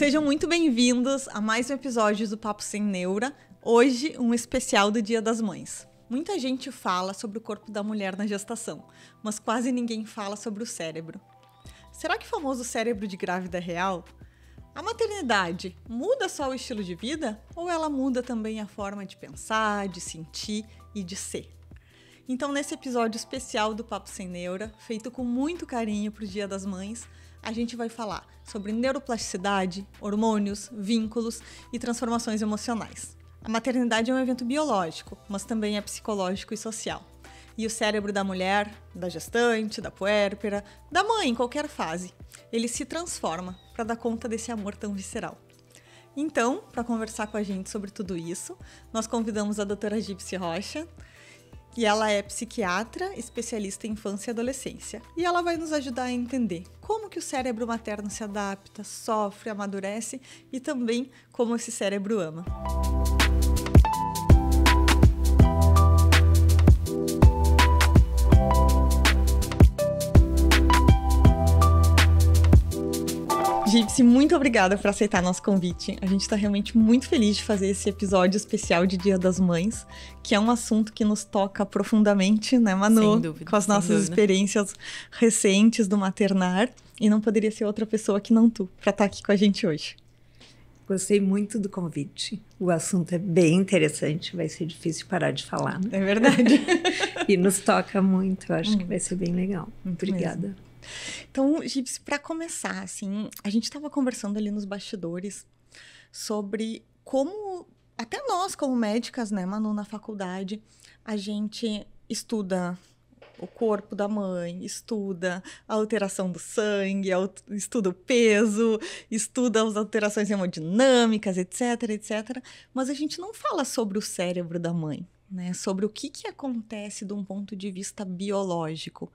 Sejam muito bem-vindos a mais um episódio do Papo Sem Neura. Hoje, um especial do Dia das Mães. Muita gente fala sobre o corpo da mulher na gestação, mas quase ninguém fala sobre o cérebro. Será que o famoso cérebro de grávida é real? A maternidade muda só o estilo de vida ou ela muda também a forma de pensar, de sentir e de ser? Então, nesse episódio especial do Papo Sem Neura, feito com muito carinho para o Dia das Mães, a gente vai falar sobre neuroplasticidade, hormônios, vínculos e transformações emocionais. A maternidade é um evento biológico, mas também é psicológico e social. E o cérebro da mulher, da gestante, da puérpera, da mãe em qualquer fase, ele se transforma para dar conta desse amor tão visceral. Então, para conversar com a gente sobre tudo isso, nós convidamos a doutora Gypsy Rocha, e ela é psiquiatra, especialista em infância e adolescência. E ela vai nos ajudar a entender como que o cérebro materno se adapta, sofre, amadurece e também como esse cérebro ama. Gypsy, muito obrigada por aceitar nosso convite. A gente está realmente muito feliz de fazer esse episódio especial de Dia das Mães, que é um assunto que nos toca profundamente, né, Manu? Sem dúvida, com as nossas experiências recentes do maternar. E não poderia ser outra pessoa que não tu, para estar aqui com a gente hoje. Gostei muito do convite. O assunto é bem interessante, vai ser difícil parar de falar. Né? É verdade. E nos toca muito, eu acho que vai ser bem legal. Muito obrigada. Mesmo. Então, Gypsy, para começar, assim, a gente estava conversando ali nos bastidores sobre como, até nós como médicas, né, Manu, na faculdade, a gente estuda o corpo da mãe, estuda a alteração do sangue, estuda o peso, estuda as alterações hemodinâmicas, etc, etc. Mas a gente não fala sobre o cérebro da mãe, né, sobre o que acontece de um ponto de vista biológico.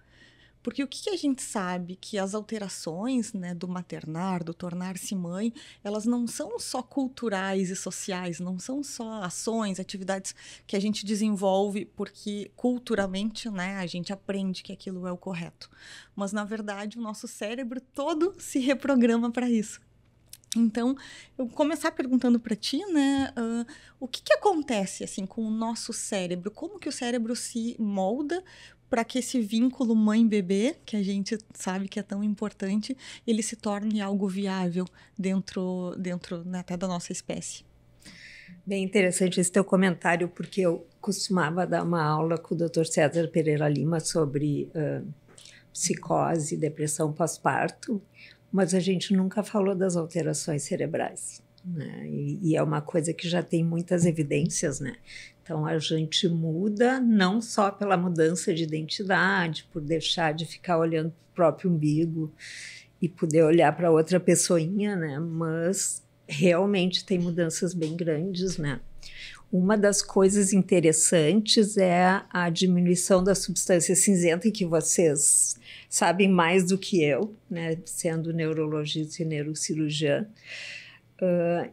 Porque o que a gente sabe? Que as alterações, né, do maternar, do tornar-se mãe, elas não são só culturais e sociais, não são só ações, atividades que a gente desenvolve porque culturalmente, né, a gente aprende que aquilo é o correto. Mas, na verdade, o nosso cérebro todo se reprograma para isso. Então, eu vou começar perguntando para ti, né, o que acontece assim, com o nosso cérebro? Como que o cérebro se molda para que esse vínculo mãe-bebê, que a gente sabe que é tão importante, ele se torne algo viável dentro né, até da nossa espécie? Bem interessante esse teu comentário, porque eu costumava dar uma aula com o Dr. César Pereira Lima sobre psicose e depressão pós-parto, mas a gente nunca falou das alterações cerebrais, né? E é uma coisa que já tem muitas evidências, né? Então, a gente muda não só pela mudança de identidade, por deixar de ficar olhando para o próprio umbigo e poder olhar para outra pessoinha, né? Mas realmente tem mudanças bem grandes, né? Uma das coisas interessantes é a diminuição da substância cinzenta, que vocês sabem mais do que eu, né? Sendo neurologista e neurocirurgiã.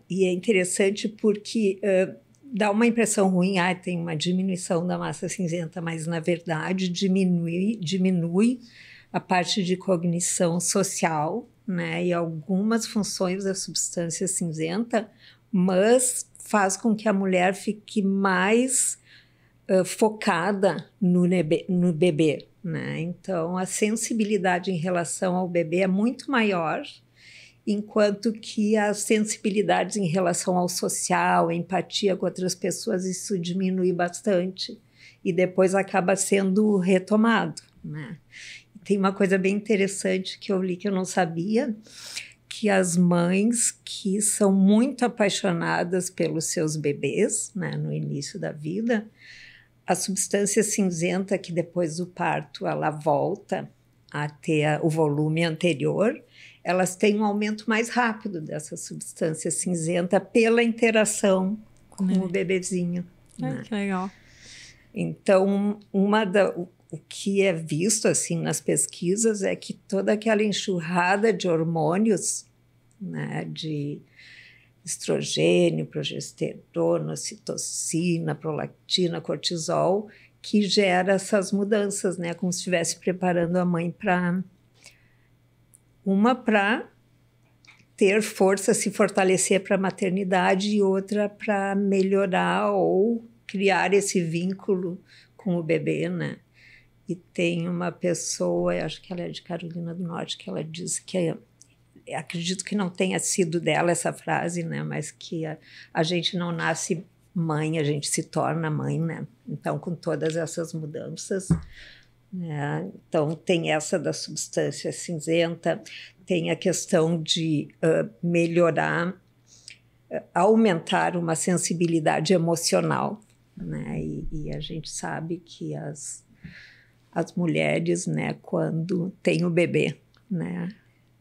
E é interessante porque dá uma impressão ruim, tem uma diminuição da massa cinzenta, mas na verdade diminui a parte de cognição social, né, e algumas funções da substância cinzenta, mas faz com que a mulher fique mais focada no bebê, né? Então a sensibilidade em relação ao bebê é muito maior, enquanto que as sensibilidades em relação ao social, a empatia com outras pessoas, isso diminui bastante e depois acaba sendo retomado, né? Tem uma coisa bem interessante que eu li que eu não sabia, que as mães que são muito apaixonadas pelos seus bebês, né, no início da vida, a substância cinzenta que depois do parto ela volta a ter o volume anterior, elas têm um aumento mais rápido dessa substância cinzenta pela interação com o bebezinho. Né? Que legal. Então, o que é visto assim nas pesquisas é que toda aquela enxurrada de hormônios, né, de estrogênio, progesterona, ocitocina, prolactina, cortisol, que gera essas mudanças, né, como se estivesse preparando a mãe para ter força, se fortalecer para a maternidade e outra para melhorar ou criar esse vínculo com o bebê, né? E tem uma pessoa, acho que ela é de Carolina do Norte, que ela diz que acredito que não tenha sido dela essa frase, né? Mas que a gente não nasce mãe, a gente se torna mãe, né? Então, com todas essas mudanças, né? Então, tem essa da substância cinzenta, tem a questão de melhorar, aumentar uma sensibilidade emocional, né? E a gente sabe que as mulheres, né, quando tem o bebê, né,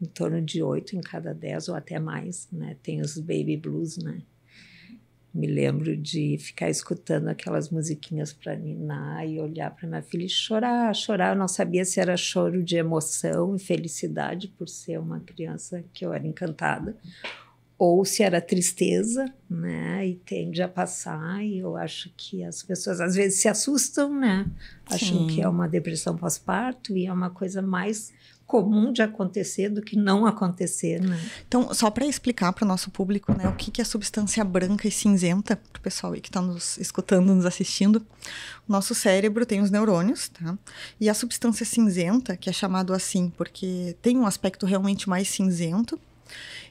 em torno de 8 em cada 10 ou até mais, né, tem os baby blues, né. Me lembro de ficar escutando aquelas musiquinhas para ninar e olhar para minha filha e chorar. Eu não sabia se era choro de emoção e felicidade por ser uma criança que eu era encantada, ou se era tristeza, né, e tende a passar, e eu acho que as pessoas às vezes se assustam, né, acham que é uma depressão pós-parto, e é uma coisa mais comum de acontecer do que não acontecer, né. Então, só para explicar para o nosso público, né, o que é substância branca e cinzenta, para o pessoal aí que está nos escutando, nos assistindo, o nosso cérebro tem os neurônios, tá? E a substância cinzenta, que é chamado assim porque tem um aspecto realmente mais cinzento,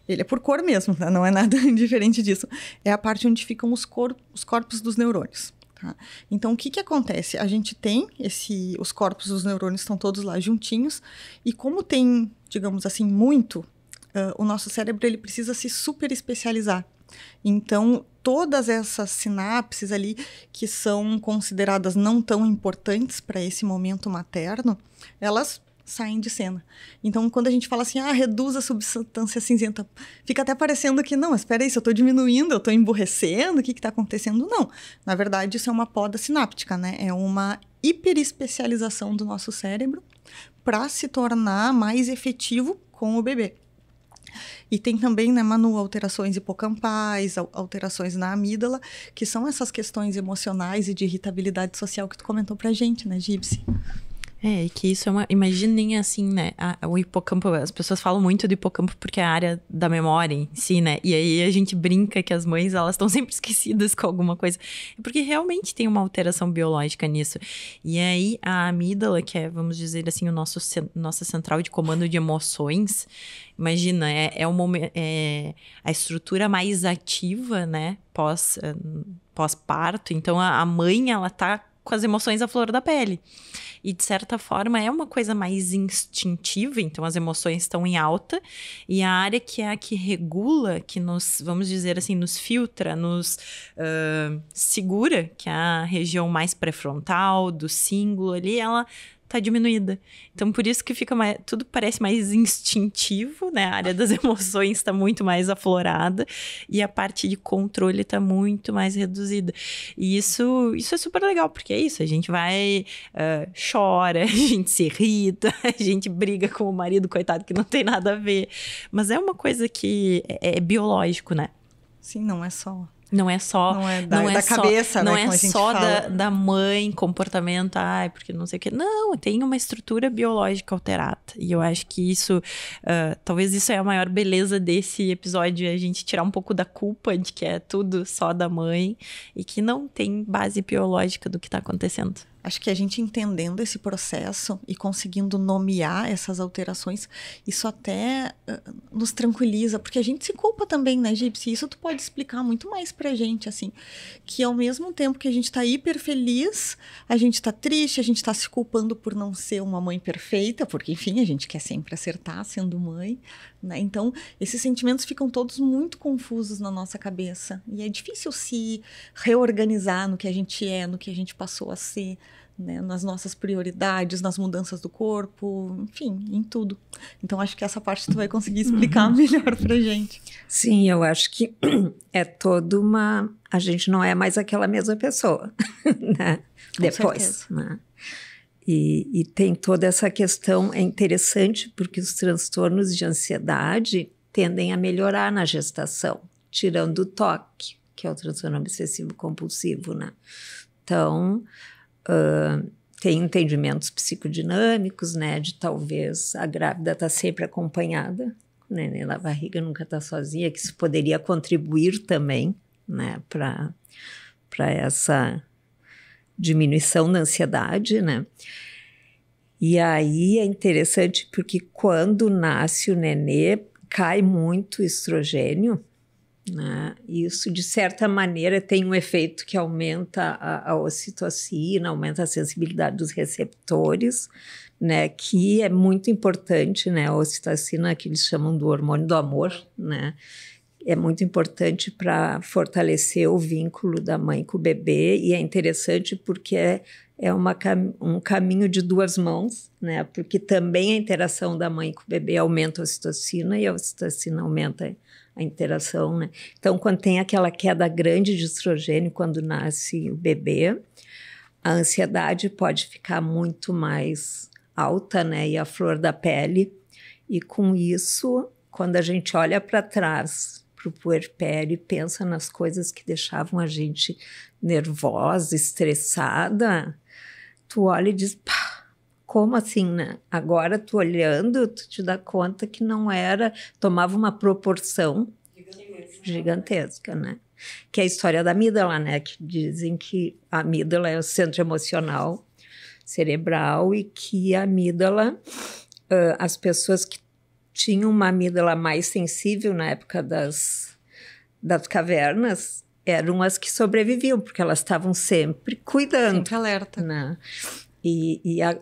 ele é por cor mesmo, tá? Não é nada diferente disso. É a parte onde ficam os corpos dos neurônios. Tá? Então, o que acontece? A gente tem os corpos dos neurônios estão todos lá juntinhos, e como tem, digamos assim, muito, o nosso cérebro ele precisa se super especializar. Então, todas essas sinapses ali que são consideradas não tão importantes para esse momento materno, elas saem de cena. Então, quando a gente fala assim, reduz a substância cinzenta, fica até parecendo que, não, espera aí, se eu estou diminuindo, eu estou emburrecendo, o que está acontecendo? Não. Na verdade, isso é uma poda sináptica, né? É uma hiperespecialização do nosso cérebro para se tornar mais efetivo com o bebê. E tem também, né, Manu, alterações hipocampais, alterações na amígdala, que são essas questões emocionais e de irritabilidade social que tu comentou pra gente, né, Gypsy? E que isso é imaginem assim, né, o hipocampo, as pessoas falam muito do hipocampo porque é a área da memória em si, né, e aí a gente brinca que as mães, elas estão sempre esquecidas com alguma coisa, porque realmente tem uma alteração biológica nisso, e aí a amígdala, que é, vamos dizer assim, nossa central de comando de emoções, imagina, é a estrutura mais ativa, né, pós-parto, então a mãe, ela tá com as emoções à flor da pele. E, de certa forma, é uma coisa mais instintiva, então as emoções estão em alta, e a área que é a que regula, que nos, vamos dizer assim, nos filtra, nos segura, que é a região mais pré-frontal, do cíngulo ali, ela tá diminuída. Então, por isso que fica tudo parece mais instintivo, né? A área das emoções está muito mais aflorada e a parte de controle está muito mais reduzida. E isso é super legal, porque é isso, a gente vai, chora, a gente se irrita, a gente briga com o marido, coitado, que não tem nada a ver. Mas é uma coisa que é biológico, né? Sim, não é só... Não é só... Não é da cabeça, não né? é só da mãe, comportamento, porque não sei o quê. Não, tem uma estrutura biológica alterada. E eu acho que isso... talvez isso é a maior beleza desse episódio, a gente tirar um pouco da culpa de que é tudo só da mãe e que não tem base biológica do que está acontecendo. Acho que a gente entendendo esse processo e conseguindo nomear essas alterações, isso até nos tranquiliza, porque a gente se culpa também, né, Gypsy? Isso tu pode explicar muito mais pra gente, assim, que ao mesmo tempo que a gente tá hiper feliz, a gente tá triste, a gente tá se culpando por não ser uma mãe perfeita, porque, enfim, a gente quer sempre acertar sendo mãe, né? Então, esses sentimentos ficam todos muito confusos na nossa cabeça, e é difícil se reorganizar no que a gente é, no que a gente passou a ser, né, nas nossas prioridades, nas mudanças do corpo, enfim, em tudo. Então, acho que essa parte tu vai conseguir explicar melhor pra gente. Sim, eu acho que é toda uma... A gente não é mais aquela mesma pessoa, né? Com depois, certeza. Né? E tem toda essa questão, é interessante porque os transtornos de ansiedade tendem a melhorar na gestação, tirando o TOC, que é o transtorno obsessivo compulsivo, né? Então... tem entendimentos psicodinâmicos, né, de talvez a grávida estar sempre acompanhada o neném na barriga nunca está sozinha, que isso poderia contribuir também, né, para essa diminuição da ansiedade, né? E aí é interessante porque quando nasce o nenê, cai muito estrogênio, né? Isso, de certa maneira, tem um efeito que aumenta a ocitocina, aumenta a sensibilidade dos receptores, né? Que é muito importante, né? A ocitocina, que eles chamam do hormônio do amor, né? É muito importante para fortalecer o vínculo da mãe com o bebê, e é interessante porque é um caminho de duas mãos, né? Porque também a interação da mãe com o bebê aumenta a ocitocina e a ocitocina aumenta a interação, né? Então, quando tem aquela queda grande de estrogênio, quando nasce o bebê, a ansiedade pode ficar muito mais alta, né? E a flor da pele. E com isso, quando a gente olha para trás, para o puerpério, e pensa nas coisas que deixavam a gente nervosa, estressada, tu olha e diz, pá, como assim, né? Agora tu olhando, tu te dá conta que não era, tomava uma proporção gigantesca, né? Que é a história da amígdala, né? Que dizem que a amígdala é o centro emocional cerebral e que a amígdala, as pessoas que tinham uma amígdala mais sensível na época das cavernas eram as que sobreviviam, porque elas estavam sempre cuidando. Sempre alerta. Né?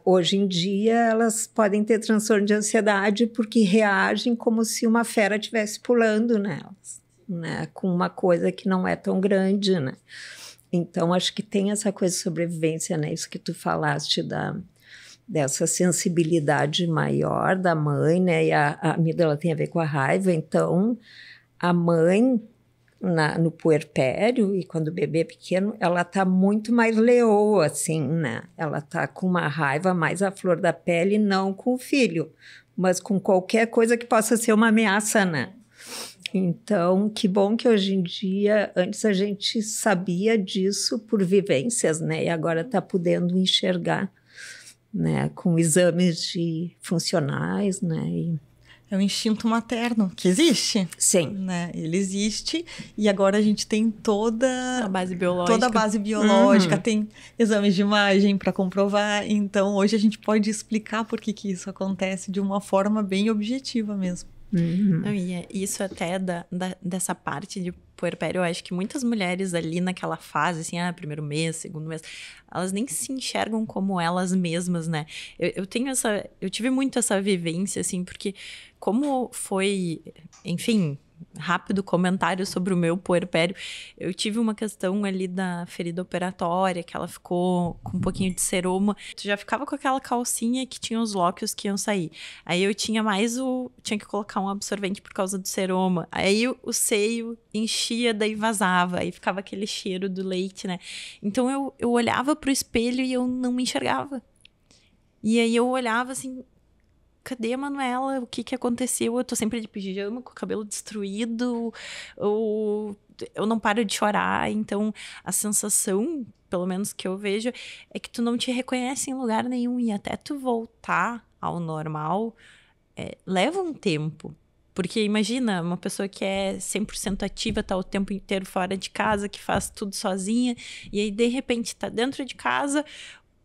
Hoje em dia elas podem ter transtorno de ansiedade porque reagem como se uma fera estivesse pulando nelas, né? Com uma coisa que não é tão grande, né? Então, acho que tem essa coisa de sobrevivência, né? Isso que tu falaste dessa sensibilidade maior da mãe, né? E a amígdala tem a ver com a raiva. Então, a mãe, no puerpério, e quando o bebê é pequeno, ela tá muito mais leoa, assim, né? Ela tá com uma raiva mais à flor da pele, não com o filho, mas com qualquer coisa que possa ser uma ameaça, né? Então, que bom que hoje em dia, antes a gente sabia disso por vivências, né? E agora tá podendo enxergar, né, com exames funcionais, né? É o instinto materno que existe. Sim. Né? Ele existe e agora a gente tem toda a base biológica. Toda a base biológica, tem exames de imagem para comprovar. Então, hoje a gente pode explicar por que isso acontece de uma forma bem objetiva mesmo. Não, e isso até dessa parte de puerpério, eu acho que muitas mulheres ali naquela fase, assim, primeiro mês, segundo mês, elas nem se enxergam como elas mesmas, né? Eu tive muito essa vivência, assim, porque como foi, enfim, rápido comentário sobre o meu puerpério, eu tive uma questão ali da ferida operatória, que ela ficou com um pouquinho de seroma. Tu já ficava com aquela calcinha que tinha os lóquios que iam sair. Aí eu tinha tinha que colocar um absorvente por causa do seroma. Aí o seio enchia, daí vazava. Aí ficava aquele cheiro do leite, né? Então eu olhava pro espelho e eu não me enxergava. E aí eu olhava assim, cadê a Manuela? O que aconteceu? Eu tô sempre de pijama, com o cabelo destruído, eu não paro de chorar. Então, a sensação, pelo menos que eu vejo, é que tu não te reconhece em lugar nenhum. E até tu voltar ao normal, leva um tempo. Porque imagina, uma pessoa que é 100% ativa, tá o tempo inteiro fora de casa, que faz tudo sozinha, e aí, de repente, tá dentro de casa,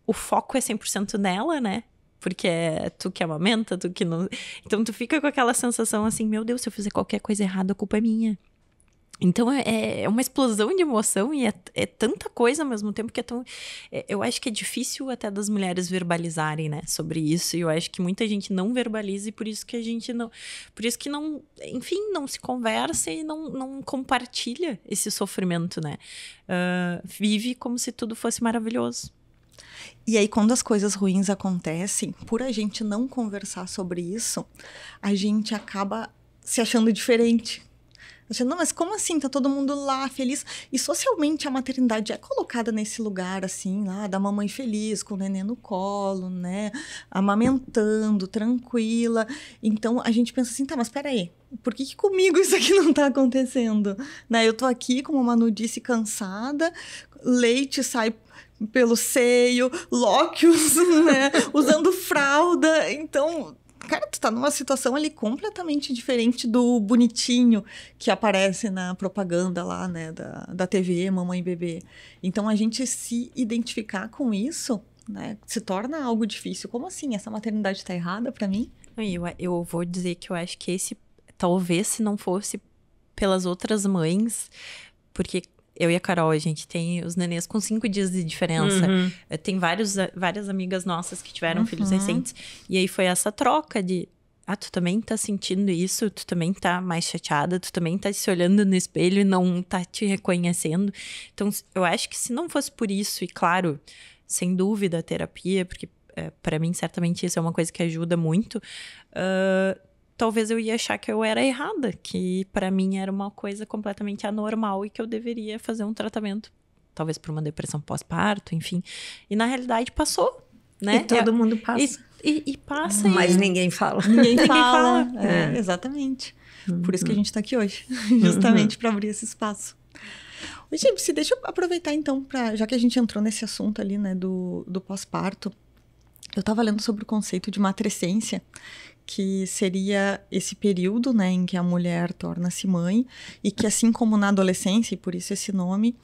o foco é 100% nela, né? Porque é tu que amamenta, tu que não... Então, tu fica com aquela sensação assim, meu Deus, se eu fizer qualquer coisa errada, a culpa é minha. Então, é uma explosão de emoção e é tanta coisa ao mesmo tempo que eu acho que é difícil até das mulheres verbalizarem, né, sobre isso. E eu acho que muita gente não verbaliza e por isso que a gente não... Por isso que não... Enfim, não se conversa e não compartilha esse sofrimento, né? Vive como se tudo fosse maravilhoso. E aí, quando as coisas ruins acontecem, por a gente não conversar sobre isso, a gente acaba se achando diferente. Achando, não, mas como assim? Tá todo mundo lá, feliz. E socialmente a maternidade é colocada nesse lugar, assim, lá, da mamãe feliz, com o neném no colo, né? Amamentando, tranquila. Então, a gente pensa assim, tá, mas peraí, por que comigo isso aqui não tá acontecendo? Né? Eu tô aqui, como a Manu disse, cansada, leite sai pelo seio, lóquios, né? Usando fralda. Então, cara, tu tá numa situação ali completamente diferente do bonitinho que aparece na propaganda lá, né, da TV, Mamãe e Bebê. Então, a gente se identificar com isso, né, se torna algo difícil. Como assim? Essa maternidade tá errada pra mim? Eu vou dizer que eu acho que esse, talvez se não fosse pelas outras mães, porque eu e a Carol, a gente tem os nenês com 5 dias de diferença. Tem várias amigas nossas que tiveram filhos recentes. E aí foi essa troca de, tu também tá sentindo isso? Tu também tá mais chateada? Tu também tá se olhando no espelho e não tá te reconhecendo? Então, eu acho que se não fosse por isso, e claro, sem dúvida a terapia, porque para mim, certamente, isso é uma coisa que ajuda muito, talvez eu ia achar que eu era errada, que para mim era uma coisa completamente anormal e que eu deveria fazer um tratamento, talvez por uma depressão pós-parto, enfim. E na realidade passou, né? E todo mundo passa. E passa. Mas ninguém fala. Ninguém fala. Exatamente. Por isso que a gente tá aqui hoje, justamente para abrir esse espaço. Gente, deixa eu aproveitar então, já que a gente entrou nesse assunto ali, né, do pós-parto. Eu estava lendo sobre o conceito de matrescência, que seria esse período, né, em que a mulher torna-se mãe e que, assim como na adolescência, e por isso esse nome,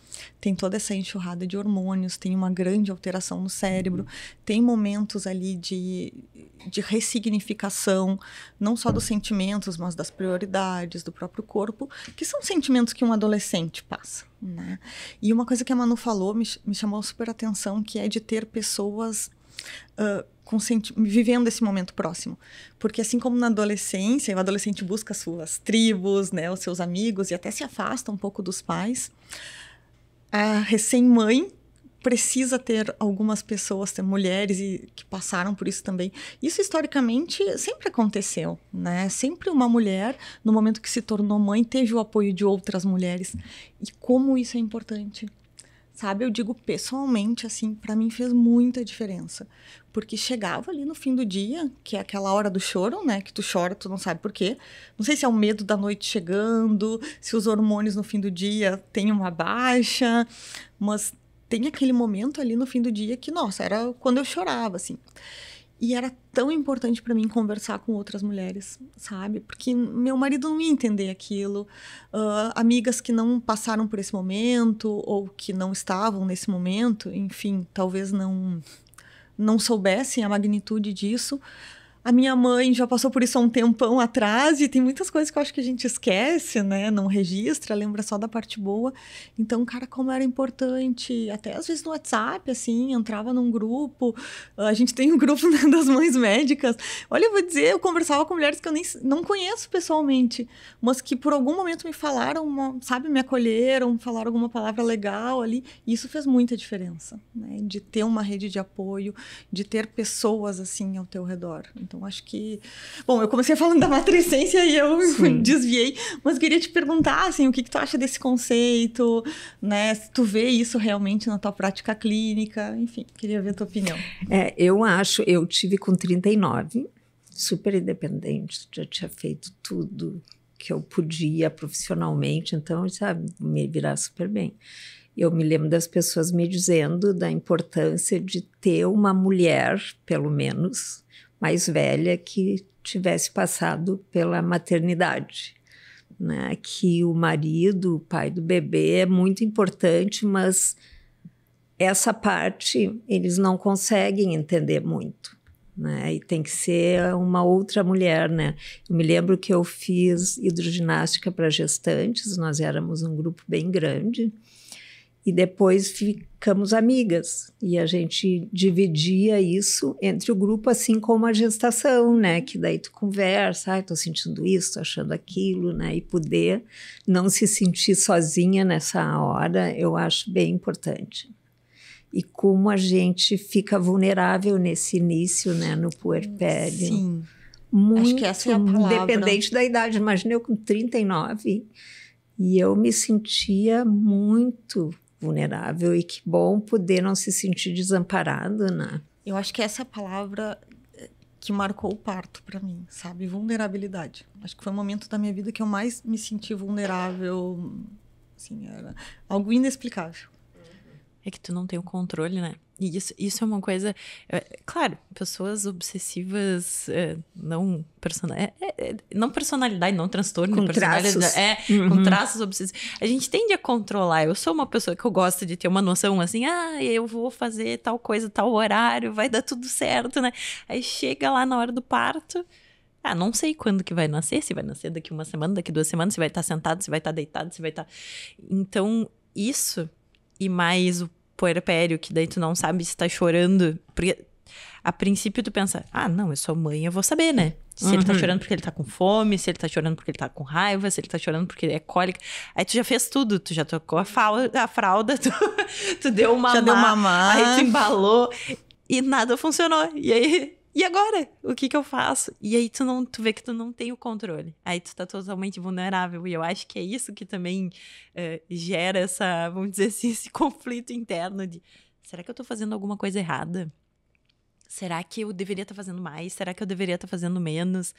tem toda essa enxurrada de hormônios, tem uma grande alteração no cérebro, tem momentos ali de ressignificação, não só dos sentimentos, mas das prioridades, do próprio corpo, que são sentimentos que um adolescente passa, né? E uma coisa que a Manu falou me chamou super atenção, que é de ter pessoas vivendo esse momento próximo. Porque assim como na adolescência, o adolescente busca suas tribos, né, os seus amigos, e até se afasta um pouco dos pais, a recém-mãe precisa ter algumas pessoas, ter mulheres que passaram por isso também. Isso, historicamente, sempre aconteceu, né? Sempre uma mulher, no momento que se tornou mãe, teve o apoio de outras mulheres. E como isso é importante. Sabe, eu digo pessoalmente, assim, para mim fez muita diferença. Porque chegava ali no fim do dia, que é aquela hora do choro, né? Que tu chora, tu não sabe por quê. Não sei se é o medo da noite chegando, se os hormônios no fim do dia têm uma baixa, mas tem aquele momento ali no fim do dia que, nossa, era quando eu chorava, assim. E era tão importante para mim conversar com outras mulheres, sabe? Porque meu marido não ia entender aquilo. Amigas que não passaram por esse momento ou que não estavam nesse momento, enfim, talvez não soubessem a magnitude disso. A minha mãe já passou por isso há um tempão atrás e tem muitas coisas que eu acho que a gente esquece, né? Não registra, lembra só da parte boa. Então, cara, como era importante. Até às vezes no WhatsApp, assim, entrava num grupo. A gente tem um grupo, né, das mães médicas. Olha, eu vou dizer, eu conversava com mulheres que eu nem não conheço pessoalmente, mas que por algum momento me falaram, sabe, me acolheram, falaram alguma palavra legal ali. E isso fez muita diferença, né? De ter uma rede de apoio, de ter pessoas, assim, ao teu redor. Então, acho que... Bom, eu comecei falando da matrescência e eu desviei, mas queria te perguntar, assim, o que tu acha desse conceito, né? Se tu vê isso realmente na tua prática clínica, enfim, queria ver a tua opinião. Eu tive com 39, super independente, já tinha feito tudo que eu podia profissionalmente, então, sabe, me virar super bem. Eu me lembro das pessoas me dizendo da importância de ter uma mulher, pelo menos, mais velha que tivesse passado pela maternidade, né? Que o marido, o pai do bebê é muito importante, mas essa parte eles não conseguem entender muito, né? E tem que ser uma outra mulher, né? Eu me lembro que eu fiz hidroginástica para gestantes, nós éramos um grupo bem grande, e depois ficamos amigas, e a gente dividia isso entre o grupo, assim como a gestação, né? Que daí tu conversa, tô sentindo isso, tô achando aquilo, né? E poder não se sentir sozinha nessa hora, eu acho bem importante. E como a gente fica vulnerável nesse início, né? No puerpério. Sim. Muito, acho que essa é a palavra. Dependente da idade. Imagina eu com 39, e eu me sentia muito vulnerável, e que bom poder não se sentir desamparado, né? Eu acho que essa é a palavra que marcou o parto para mim, sabe? Vulnerabilidade. Acho que foi o momento da minha vida que eu mais me senti vulnerável, assim, era algo inexplicável. É que tu não tem o controle, né? E isso é uma coisa... claro, pessoas obsessivas, não personalidade, não transtorno com de personalidade. traços. Com traços obsessivos. A gente tende a controlar. Eu sou uma pessoa que eu gosto de ter uma noção assim, eu vou fazer tal coisa, tal horário, vai dar tudo certo, né? Aí chega lá na hora do parto, não sei quando que vai nascer, se vai nascer daqui uma semana, daqui 2 semanas, se vai estar sentado, se vai estar deitado, se vai estar... Então, isso e mais o puerpério, que daí tu não sabe se tá chorando, porque a princípio tu pensa, não, eu sou mãe, eu vou saber, né? Se ele tá chorando porque ele tá com fome, se ele tá chorando porque ele tá com raiva, se ele tá chorando porque é cólica. Aí tu já fez tudo, tu já trocou a fralda, tu deu uma já deu mamar, aí tu embalou e nada funcionou. E aí... E agora? O que eu faço? E aí tu vê que tu não tem o controle. Aí tu tá totalmente vulnerável. E eu acho que é isso que também gera essa, vamos dizer assim, esse conflito interno de... Será que eu tô fazendo alguma coisa errada? Será que eu deveria estar fazendo mais? Será que eu deveria estar fazendo menos?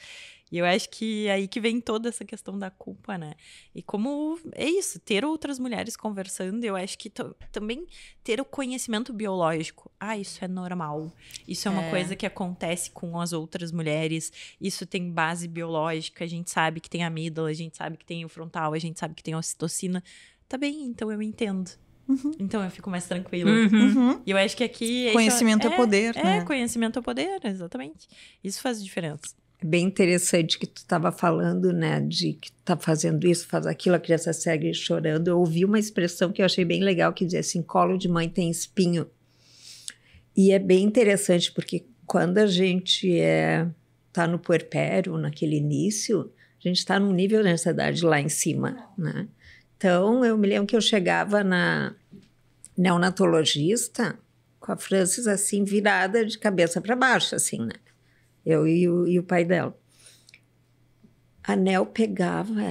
E eu acho que é aí que vem toda essa questão da culpa, né? E como é isso, ter outras mulheres conversando, eu acho que também ter o conhecimento biológico. Isso é normal. Isso é uma coisa que acontece com as outras mulheres. Isso tem base biológica. A gente sabe que tem amígdala, a gente sabe que tem o frontal, a gente sabe que tem a ocitocina. Tá bem, então eu entendo. Então eu fico mais tranquila. E eu acho que aqui... Conhecimento é poder, né? Conhecimento é poder, exatamente. Isso faz diferença. É bem interessante que tu estava falando, né, de que tá fazendo isso, faz aquilo, a criança segue chorando. Eu ouvi uma expressão que eu achei bem legal, que dizia assim, colo de mãe tem espinho. E é bem interessante, porque quando a gente tá no puerpério, naquele início, a gente está num nível de ansiedade lá em cima, né? Então, eu me lembro que eu chegava na neonatologista com a Francis, assim, virada de cabeça para baixo, assim, né? Eu e o pai dela. A Nel pegava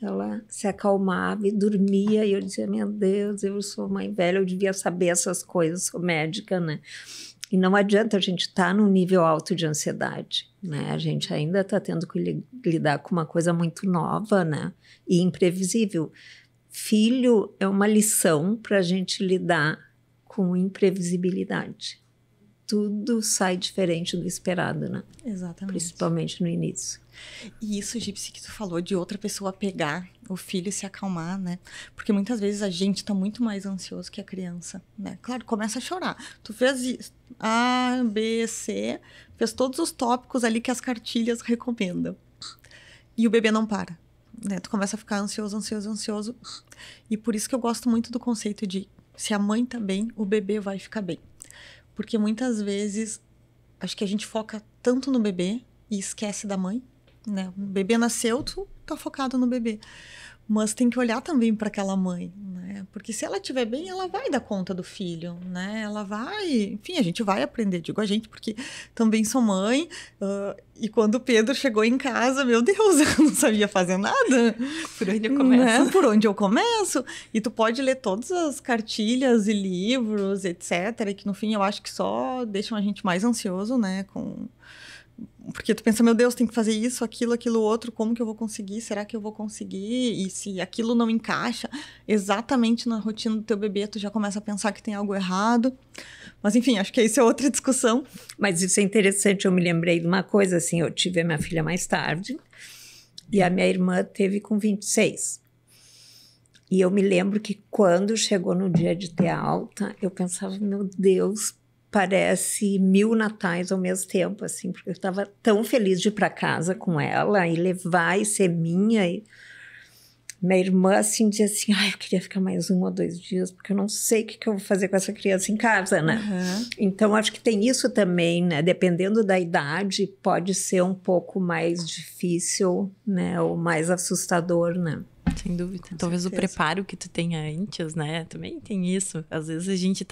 ela se acalmava e dormia, e eu dizia, meu Deus, eu sou mãe velha, eu devia saber essas coisas, sou médica, né? E não adianta a gente estar num nível alto de ansiedade, né? A gente ainda está tendo que lidar com uma coisa muito nova, né? E imprevisível. Filho é uma lição para a gente lidar com imprevisibilidade. Tudo sai diferente do esperado, né? Exatamente. Principalmente no início. E isso, Gypsy, que tu falou de outra pessoa pegar o filho e se acalmar, né? Porque muitas vezes a gente tá muito mais ansioso que a criança, né? Claro, começa a chorar. Tu fez isso, A, B, C, fez todos os tópicos ali que as cartilhas recomendam. E o bebê não para, né? Tu começa a ficar ansioso. E por isso que eu gosto muito do conceito de se a mãe tá bem, o bebê vai ficar bem. Porque muitas vezes, acho que a gente foca tanto no bebê e esquece da mãe, né? O bebê nasceu, tu tá focado no bebê. Mas tem que olhar também para aquela mãe, né? Porque se ela estiver bem, ela vai dar conta do filho, né? Ela vai... Enfim, a gente vai aprender. Digo a gente, porque também sou mãe. E quando o Pedro chegou em casa, meu Deus, eu não sabia fazer nada. Por onde eu começo? Né? Por onde eu começo? E tu pode ler todas as cartilhas e livros, etc. E que, no fim, eu acho que só deixam a gente mais ansioso, né? Porque tu pensa, meu Deus, tem que fazer isso, aquilo outro, como que eu vou conseguir? Será que eu vou conseguir? E se aquilo não encaixa exatamente na rotina do teu bebê, tu já começa a pensar que tem algo errado. Mas enfim, acho que isso é outra discussão. Mas isso é interessante, eu me lembrei de uma coisa, assim, eu tive a minha filha mais tarde e a minha irmã teve com 26. E eu me lembro que quando chegou no dia de ter alta, eu pensava, meu Deus, parece 1000 natais ao mesmo tempo, assim, porque eu estava tão feliz de ir para casa com ela e levar e ser minha. E minha irmã, assim, dizia assim, eu queria ficar mais 1 ou 2 dias, porque eu não sei o que eu vou fazer com essa criança em casa, né? Então, acho que tem isso também, né? Dependendo da idade, pode ser um pouco mais difícil, né? Ou mais assustador, né? Sem dúvida. Talvez o preparo que tu tenha antes, né? Também tem isso. Às vezes a gente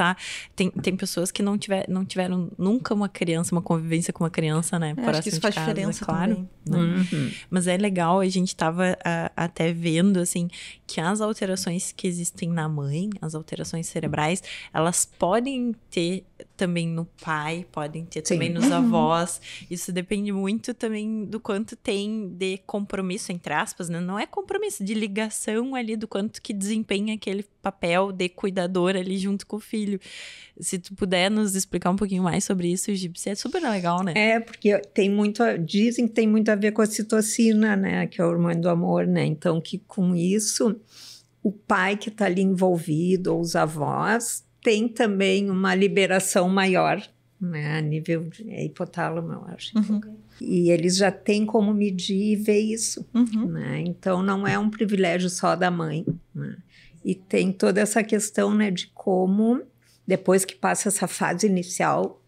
tem pessoas que não tiveram nunca uma criança, uma convivência com uma criança, né? Acho que isso faz diferença, claro. Né? Mas é legal, a gente tava até vendo, assim, que as alterações que existem na mãe, as alterações cerebrais, elas podem ter também no pai, podem ter Sim. também nos avós. Isso depende muito também do quanto tem de compromisso, entre aspas, né? Não é compromisso, de ligação ali, do quanto que desempenha aquele papel de cuidador ali junto com o filho. Se tu puder nos explicar um pouquinho mais sobre isso, Gypsy, é super legal, né? Porque dizem que tem muito a ver com a ocitocina, né? Que é o hormônio do amor, né? Então, que com isso, o pai que está ali envolvido, ou os avós, tem também uma liberação maior, né? A nível de hipotálamo, eu acho. E eles já têm como medir e ver isso, né? Então, não é um privilégio só da mãe, né? E tem toda essa questão, né, de como, depois que passa essa fase inicial,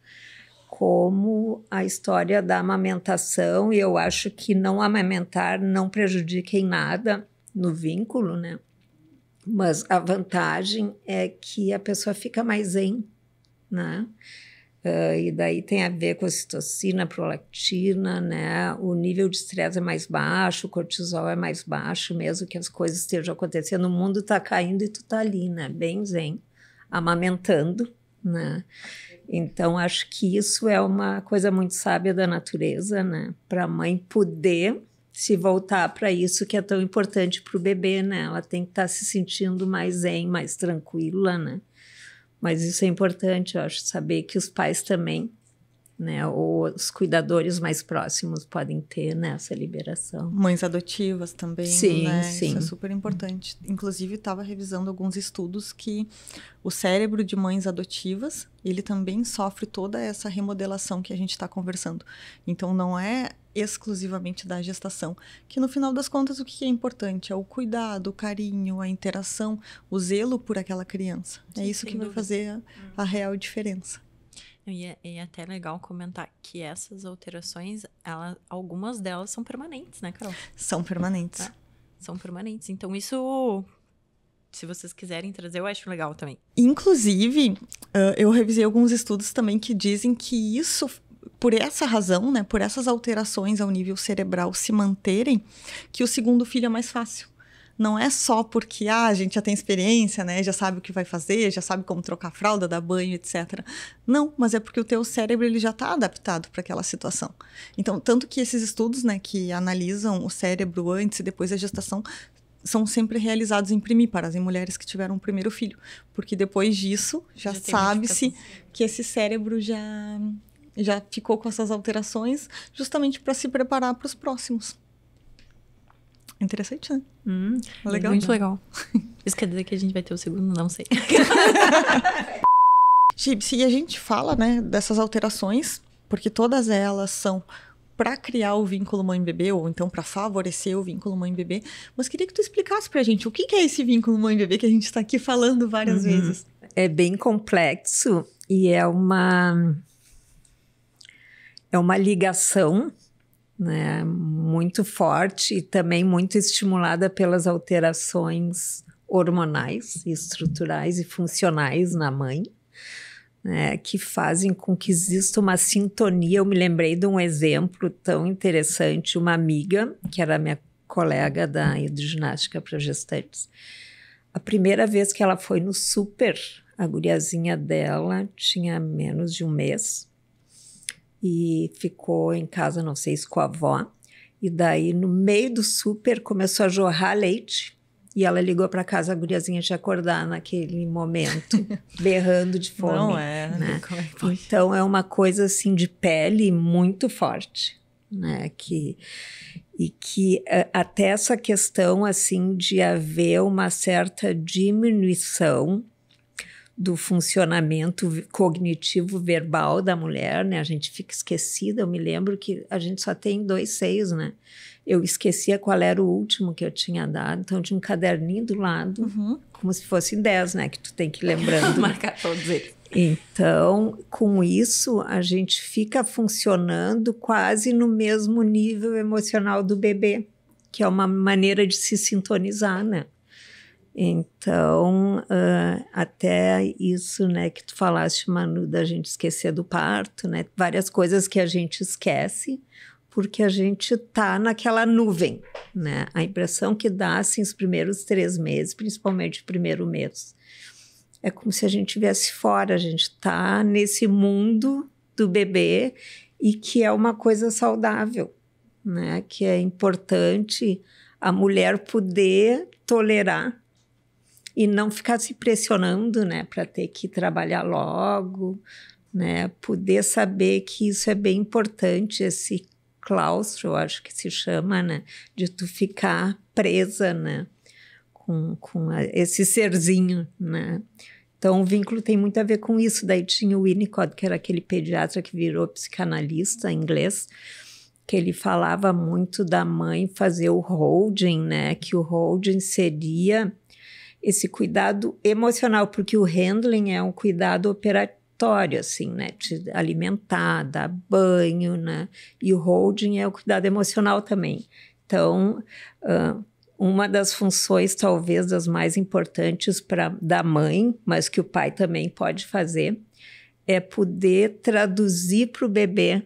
como a história da amamentação, e eu acho que não amamentar não prejudica em nada no vínculo, né? Mas a vantagem é que a pessoa fica mais zen, né? E daí tem a ver com a ocitocina, prolactina, né? O nível de estresse é mais baixo, o cortisol é mais baixo, mesmo que as coisas estejam acontecendo, o mundo está caindo e tu tá ali, né? Bem zen, amamentando, né? Então, acho que isso é uma coisa muito sábia da natureza, né? Para a mãe poder se voltar para isso que é tão importante para o bebê, né? Ela tem que estar se sentindo mais zen, mais tranquila, né? Mas isso é importante, eu acho, saber que os pais também, né? Ou os cuidadores mais próximos podem ter, né, essa liberação. Mães adotivas também, sim, né? Sim. Isso é super importante. Inclusive, estava revisando alguns estudos que o cérebro de mães adotivas, ele também sofre toda essa remodelação que a gente está conversando. Então, não é exclusivamente da gestação, que no final das contas o que é importante é o cuidado, o carinho, a interação, o zelo por aquela criança. É isso que vai fazer a real diferença. E é até legal comentar que essas alterações, algumas delas são permanentes, né, Carol? São permanentes. São permanentes. Então, isso, se vocês quiserem trazer, eu acho legal também. Inclusive, eu revisei alguns estudos também que dizem que isso, por essa razão, né, por essas alterações ao nível cerebral se manterem, que o segundo filho é mais fácil. Não é só porque a gente já tem experiência, né? Já sabe o que vai fazer, já sabe como trocar fralda, dar banho, etc. Não, mas é porque o teu cérebro ele já está adaptado para aquela situação. Então, tanto que esses estudos, né, que analisam o cérebro antes e depois da gestação, são sempre realizados em primíparas, em mulheres que tiveram o primeiro filho. Porque depois disso, já sabe-se que esse cérebro já ficou com essas alterações justamente para se preparar para os próximos. Interessante, né? Legal. Muito legal. Isso quer dizer que a gente vai ter o segundo? Não sei. Gypsy, e a gente fala, né, dessas alterações, porque todas elas são para criar o vínculo mãe-bebê, ou então para favorecer o vínculo mãe-bebê. Mas queria que tu explicasse pra gente o que é esse vínculo mãe-bebê que a gente está aqui falando várias vezes. É bem complexo e é uma ligação, né, muito forte e também muito estimulada pelas alterações hormonais, estruturais e funcionais na mãe, né, que fazem com que exista uma sintonia. Eu me lembrei de um exemplo tão interessante, uma amiga, que era minha colega da hidroginástica para gestantes. A primeira vez que ela foi no super, a guriazinha dela tinha menos de um mês, e ficou em casa, não sei se com a avó, e daí no meio do super começou a jorrar leite, e ela ligou para casa, a guriazinha tinha acordar naquele momento, berrando de fome. Não é, né? Como é que pode? Então é uma coisa assim de pele muito forte, né? E que até essa questão assim de haver uma certa diminuição do funcionamento cognitivo verbal da mulher, né? A gente fica esquecida. Eu me lembro que a gente só tem 2 seios, né? Eu esquecia qual era o último que eu tinha dado, então tinha um caderninho do lado, como se fossem 10, né? Que tu tem que ir lembrando. Marcar todos eles. Então, com isso, a gente fica funcionando quase no mesmo nível emocional do bebê, que é uma maneira de se sintonizar, né? Então, até isso, né, que tu falaste, Manu, da gente esquecer do parto, né? Várias coisas que a gente esquece porque a gente tá naquela nuvem, né? A impressão que dá, assim, os primeiros 3 meses, principalmente o primeiro mês, é como se a gente estivesse fora, a gente está nesse mundo do bebê e que é uma coisa saudável, né? Que é importante a mulher poder tolerar e não ficar se pressionando, né? Para ter que trabalhar logo, né? Poder saber que isso é bem importante, esse claustro, acho que se chama, né? De tu ficar presa, né? Com esse serzinho, né? Então, o vínculo tem muito a ver com isso. Daí tinha o Winnicott, que era aquele pediatra que virou psicanalista inglês, que ele falava muito da mãe fazer o holding, né? Que o holding seria esse cuidado emocional, porque o handling é um cuidado operatório, assim, né? De alimentar, dar banho, né? E o holding é o cuidado emocional também. Então, uma das funções, talvez, das mais importantes da mãe, mas que o pai também pode fazer, é poder traduzir para o bebê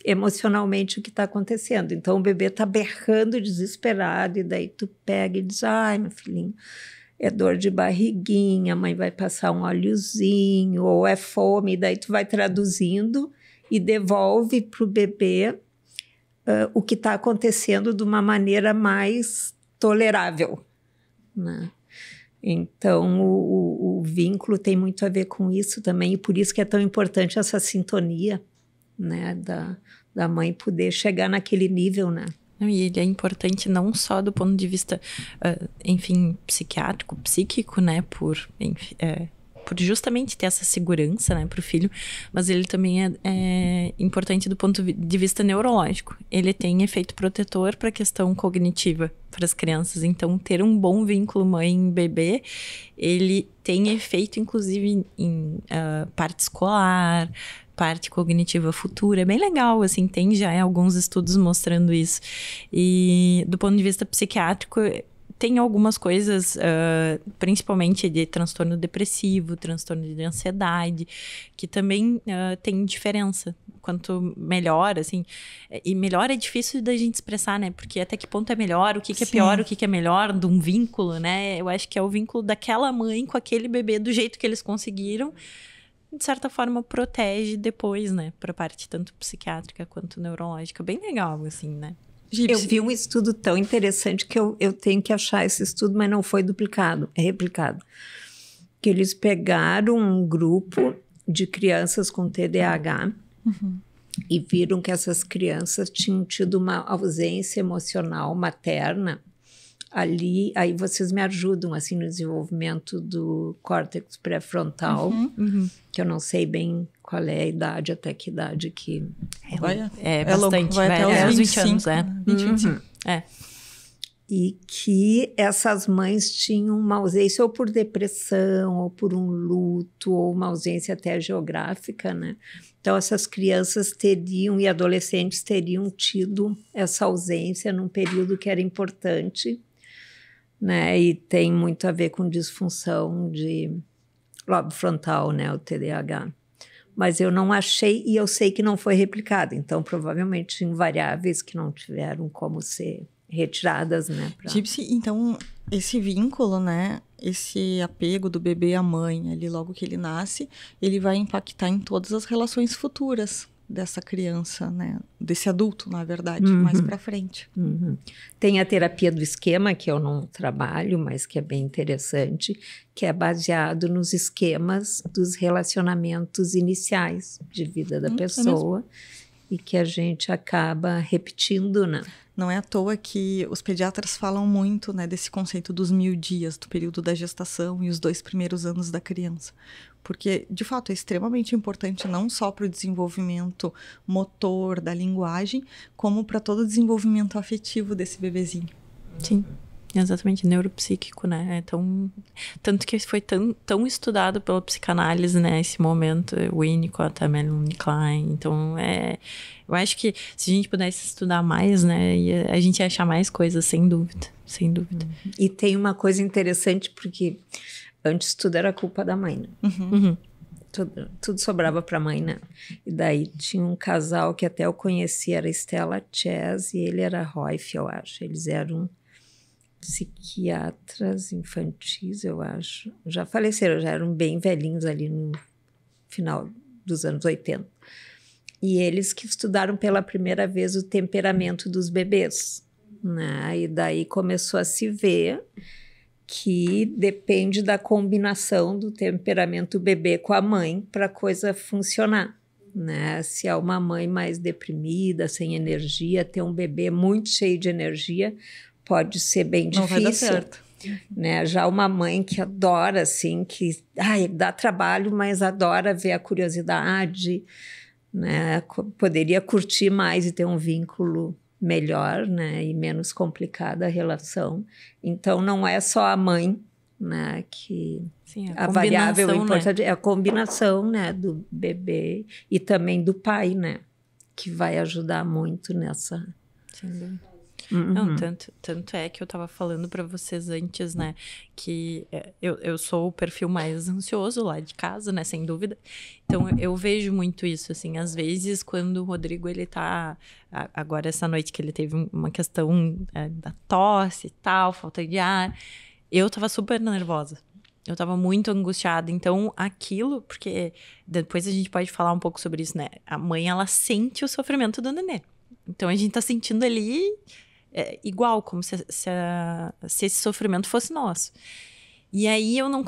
emocionalmente o que está acontecendo. Então, o bebê está berrando desesperado, e daí tu pega e diz, ai, meu filhinho, é dor de barriguinha, a mãe vai passar um óleozinho, ou é fome, e daí tu vai traduzindo e devolve para o bebê o que está acontecendo de uma maneira mais tolerável, né? Então, o vínculo tem muito a ver com isso também, e por isso que é tão importante essa sintonia, né, da mãe poder chegar naquele nível, né? E ele é importante não só do ponto de vista, enfim, psiquiátrico, psíquico, né, por justamente ter essa segurança, né, para o filho, mas ele também é importante do ponto de vista neurológico. Ele tem efeito protetor para a questão cognitiva para as crianças. Então, ter um bom vínculo mãe-bebê, ele tem efeito, inclusive, em parte escolar, parte cognitiva futura. É bem legal, assim, tem já alguns estudos mostrando isso. E do ponto de vista psiquiátrico, tem algumas coisas, principalmente de transtorno depressivo, transtorno de ansiedade, que também tem diferença. Quanto melhor, assim... E melhor é difícil da gente expressar, né? Porque até que ponto é melhor, o que é pior, o que é melhor de um vínculo, né? Eu acho que é o vínculo daquela mãe com aquele bebê do jeito que eles conseguiram. De certa forma, protege depois, né? Para a parte tanto psiquiátrica quanto neurológica. Bem legal, assim, né? Eu vi um estudo tão interessante que eu tenho que achar esse estudo, mas não foi duplicado, é replicado. Que eles pegaram um grupo de crianças com TDAH e viram que essas crianças tinham tido uma ausência emocional materna ali. Aí vocês me ajudam, assim, no desenvolvimento do córtex pré-frontal, que eu não sei bem qual é a idade, até que idade que... bastante, vai até os 20 anos, 25. E que essas mães tinham uma ausência ou por depressão, ou por um luto, ou uma ausência até geográfica, né? Então, essas crianças teriam, e adolescentes teriam tido essa ausência num período que era importante, né? E tem muito a ver com disfunção de lobo frontal, né? O TDAH. Mas eu não achei, e eu sei que não foi replicado. Então, provavelmente, em variáveis que não tiveram como ser retiradas, né? Gypsy, então, esse vínculo, né? Esse apego do bebê à mãe, ali logo que ele nasce, ele vai impactar em todas as relações futuras dessa criança, né? Desse adulto, na verdade, mais pra frente. Tem a terapia do esquema, que eu não trabalho, mas que é bem interessante, que é baseado nos esquemas dos relacionamentos iniciais de vida da pessoa e que a gente acaba repetindo, né? Não é à toa que os pediatras falam muito, né, desse conceito dos 1000 dias, do período da gestação e os 2 primeiros anos da criança. Porque, de fato, é extremamente importante não só para o desenvolvimento motor da linguagem, como para todo o desenvolvimento afetivo desse bebezinho. Sim, exatamente, neuropsíquico, né? Tanto que foi tão estudado pela psicanálise, né? Esse momento, Winnicott, Melanie Klein. Então, eu acho que se a gente pudesse estudar mais, né? A gente ia achar mais coisas, sem dúvida, sem dúvida. E tem uma coisa interessante, porque antes tudo era culpa da mãe, né? Tudo sobrava para a mãe, né? E daí tinha um casal que até eu conheci, era Stella Chess e ele era Roif, eu acho. Eles eram psiquiatras infantis, eu acho. Já faleceram, já eram bem velhinhos ali no final dos anos 80. E eles que estudaram pela primeira vez o temperamento dos bebês, né? E daí começou a se ver que depende da combinação do temperamento do bebê com a mãe para a coisa funcionar, né? Se é uma mãe mais deprimida, sem energia, ter um bebê muito cheio de energia pode ser bem difícil. Não vai dar certo. Né? Já uma mãe que adora, assim, que dá trabalho, mas adora ver a curiosidade, né? Poderia curtir mais e ter um vínculo melhor, né? E menos complicada a relação. Então, não é só a mãe, né? Que Sim, a variável importante, né? é a combinação, né? Do bebê e também do pai, né? Que vai ajudar muito nessa... Sim. Uhum. Não, tanto é que eu tava falando pra vocês antes, né, que eu sou o perfil mais ansioso lá de casa, né, sem dúvida. Então, eu vejo muito isso, assim, às vezes quando o Rodrigo, ele tá, agora essa noite que ele teve uma questão da tosse e tal, falta de ar, eu tava super nervosa. Eu tava muito angustiada. Então, aquilo, porque depois a gente pode falar um pouco sobre isso, né, a mãe, ela sente o sofrimento do nenê. Então, a gente tá sentindo ali... igual, como se esse sofrimento fosse nosso. E aí eu não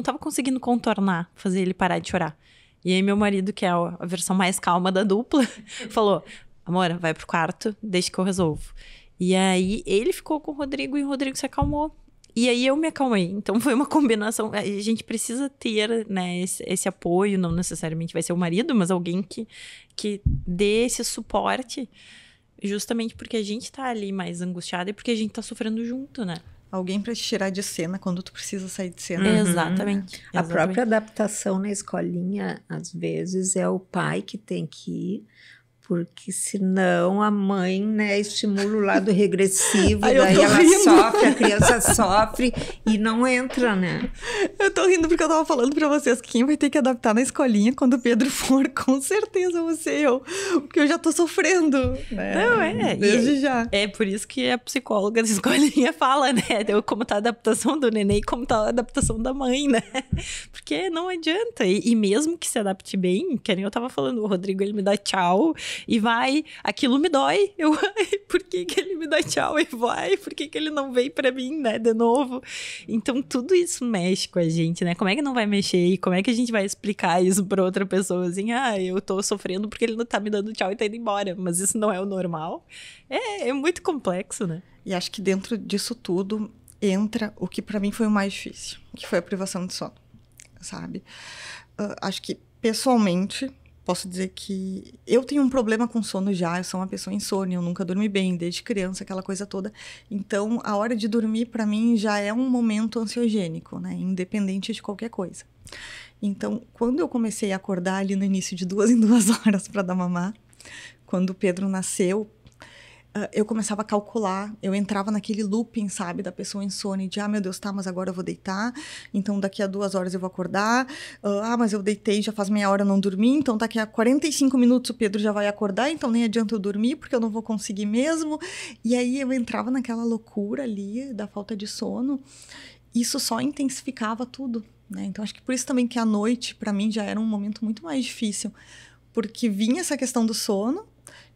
tava conseguindo contornar, fazer ele parar de chorar. E aí meu marido, que é a versão mais calma da dupla, falou, amor, vai pro quarto, deixa que eu resolvo. E aí ele ficou com o Rodrigo e o Rodrigo se acalmou. E aí eu me acalmei. Então foi uma combinação. A gente precisa ter, né, esse apoio, não necessariamente vai ser o marido, mas alguém que dê esse suporte. Justamente porque a gente tá ali mais angustiada e porque a gente tá sofrendo junto, né? Alguém para te tirar de cena quando tu precisa sair de cena. Uhum. Exatamente. A própria adaptação na escolinha, às vezes, é o pai que tem que ir, porque senão a mãe, né, estimula o lado regressivo, daí ela sofre, a criança sofre e não entra, né? Eu tô rindo porque eu tava falando pra vocês que quem vai ter que adaptar na escolinha quando o Pedro for, com certeza você eu, porque eu já tô sofrendo, né? Não, desde já. É por isso que a psicóloga da escolinha fala, né? Como tá a adaptação do neném e como tá a adaptação da mãe, né? Porque não adianta. E mesmo que se adapte bem, que nem eu tava falando, o Rodrigo, ele me dá tchau e vai, aquilo me dói. Por que ele me dá tchau e vai? Por que ele não veio pra mim, né, de novo? Então, tudo isso mexe com a gente, né? Como é que não vai mexer? E como é que a gente vai explicar isso pra outra pessoa? Assim, eu tô sofrendo porque ele não tá me dando tchau e tá indo embora. Mas isso não é o normal. É muito complexo, né? E acho que dentro disso tudo entra o que pra mim foi o mais difícil, que foi a privação de sono, sabe? Acho que, pessoalmente... Posso dizer que eu tenho um problema com sono já, eu sou uma pessoa insônia, eu nunca dormi bem, desde criança, aquela coisa toda. Então, a hora de dormir, para mim, já é um momento ansiogênico, né? Independente de qualquer coisa. Então, quando eu comecei a acordar ali no início de 2 em 2 horas para dar mamar, quando o Pedro nasceu, eu começava a calcular, eu entrava naquele looping, sabe, da pessoa insone, de, meu Deus, tá, mas agora eu vou deitar, então daqui a 2 horas eu vou acordar, mas eu deitei, já faz meia hora eu não dormi, então daqui a 45 minutos o Pedro já vai acordar, então nem adianta eu dormir, porque eu não vou conseguir mesmo, e aí eu entrava naquela loucura ali, da falta de sono, isso só intensificava tudo, né, então acho que por isso também que a noite, pra mim, já era um momento muito mais difícil, porque vinha essa questão do sono,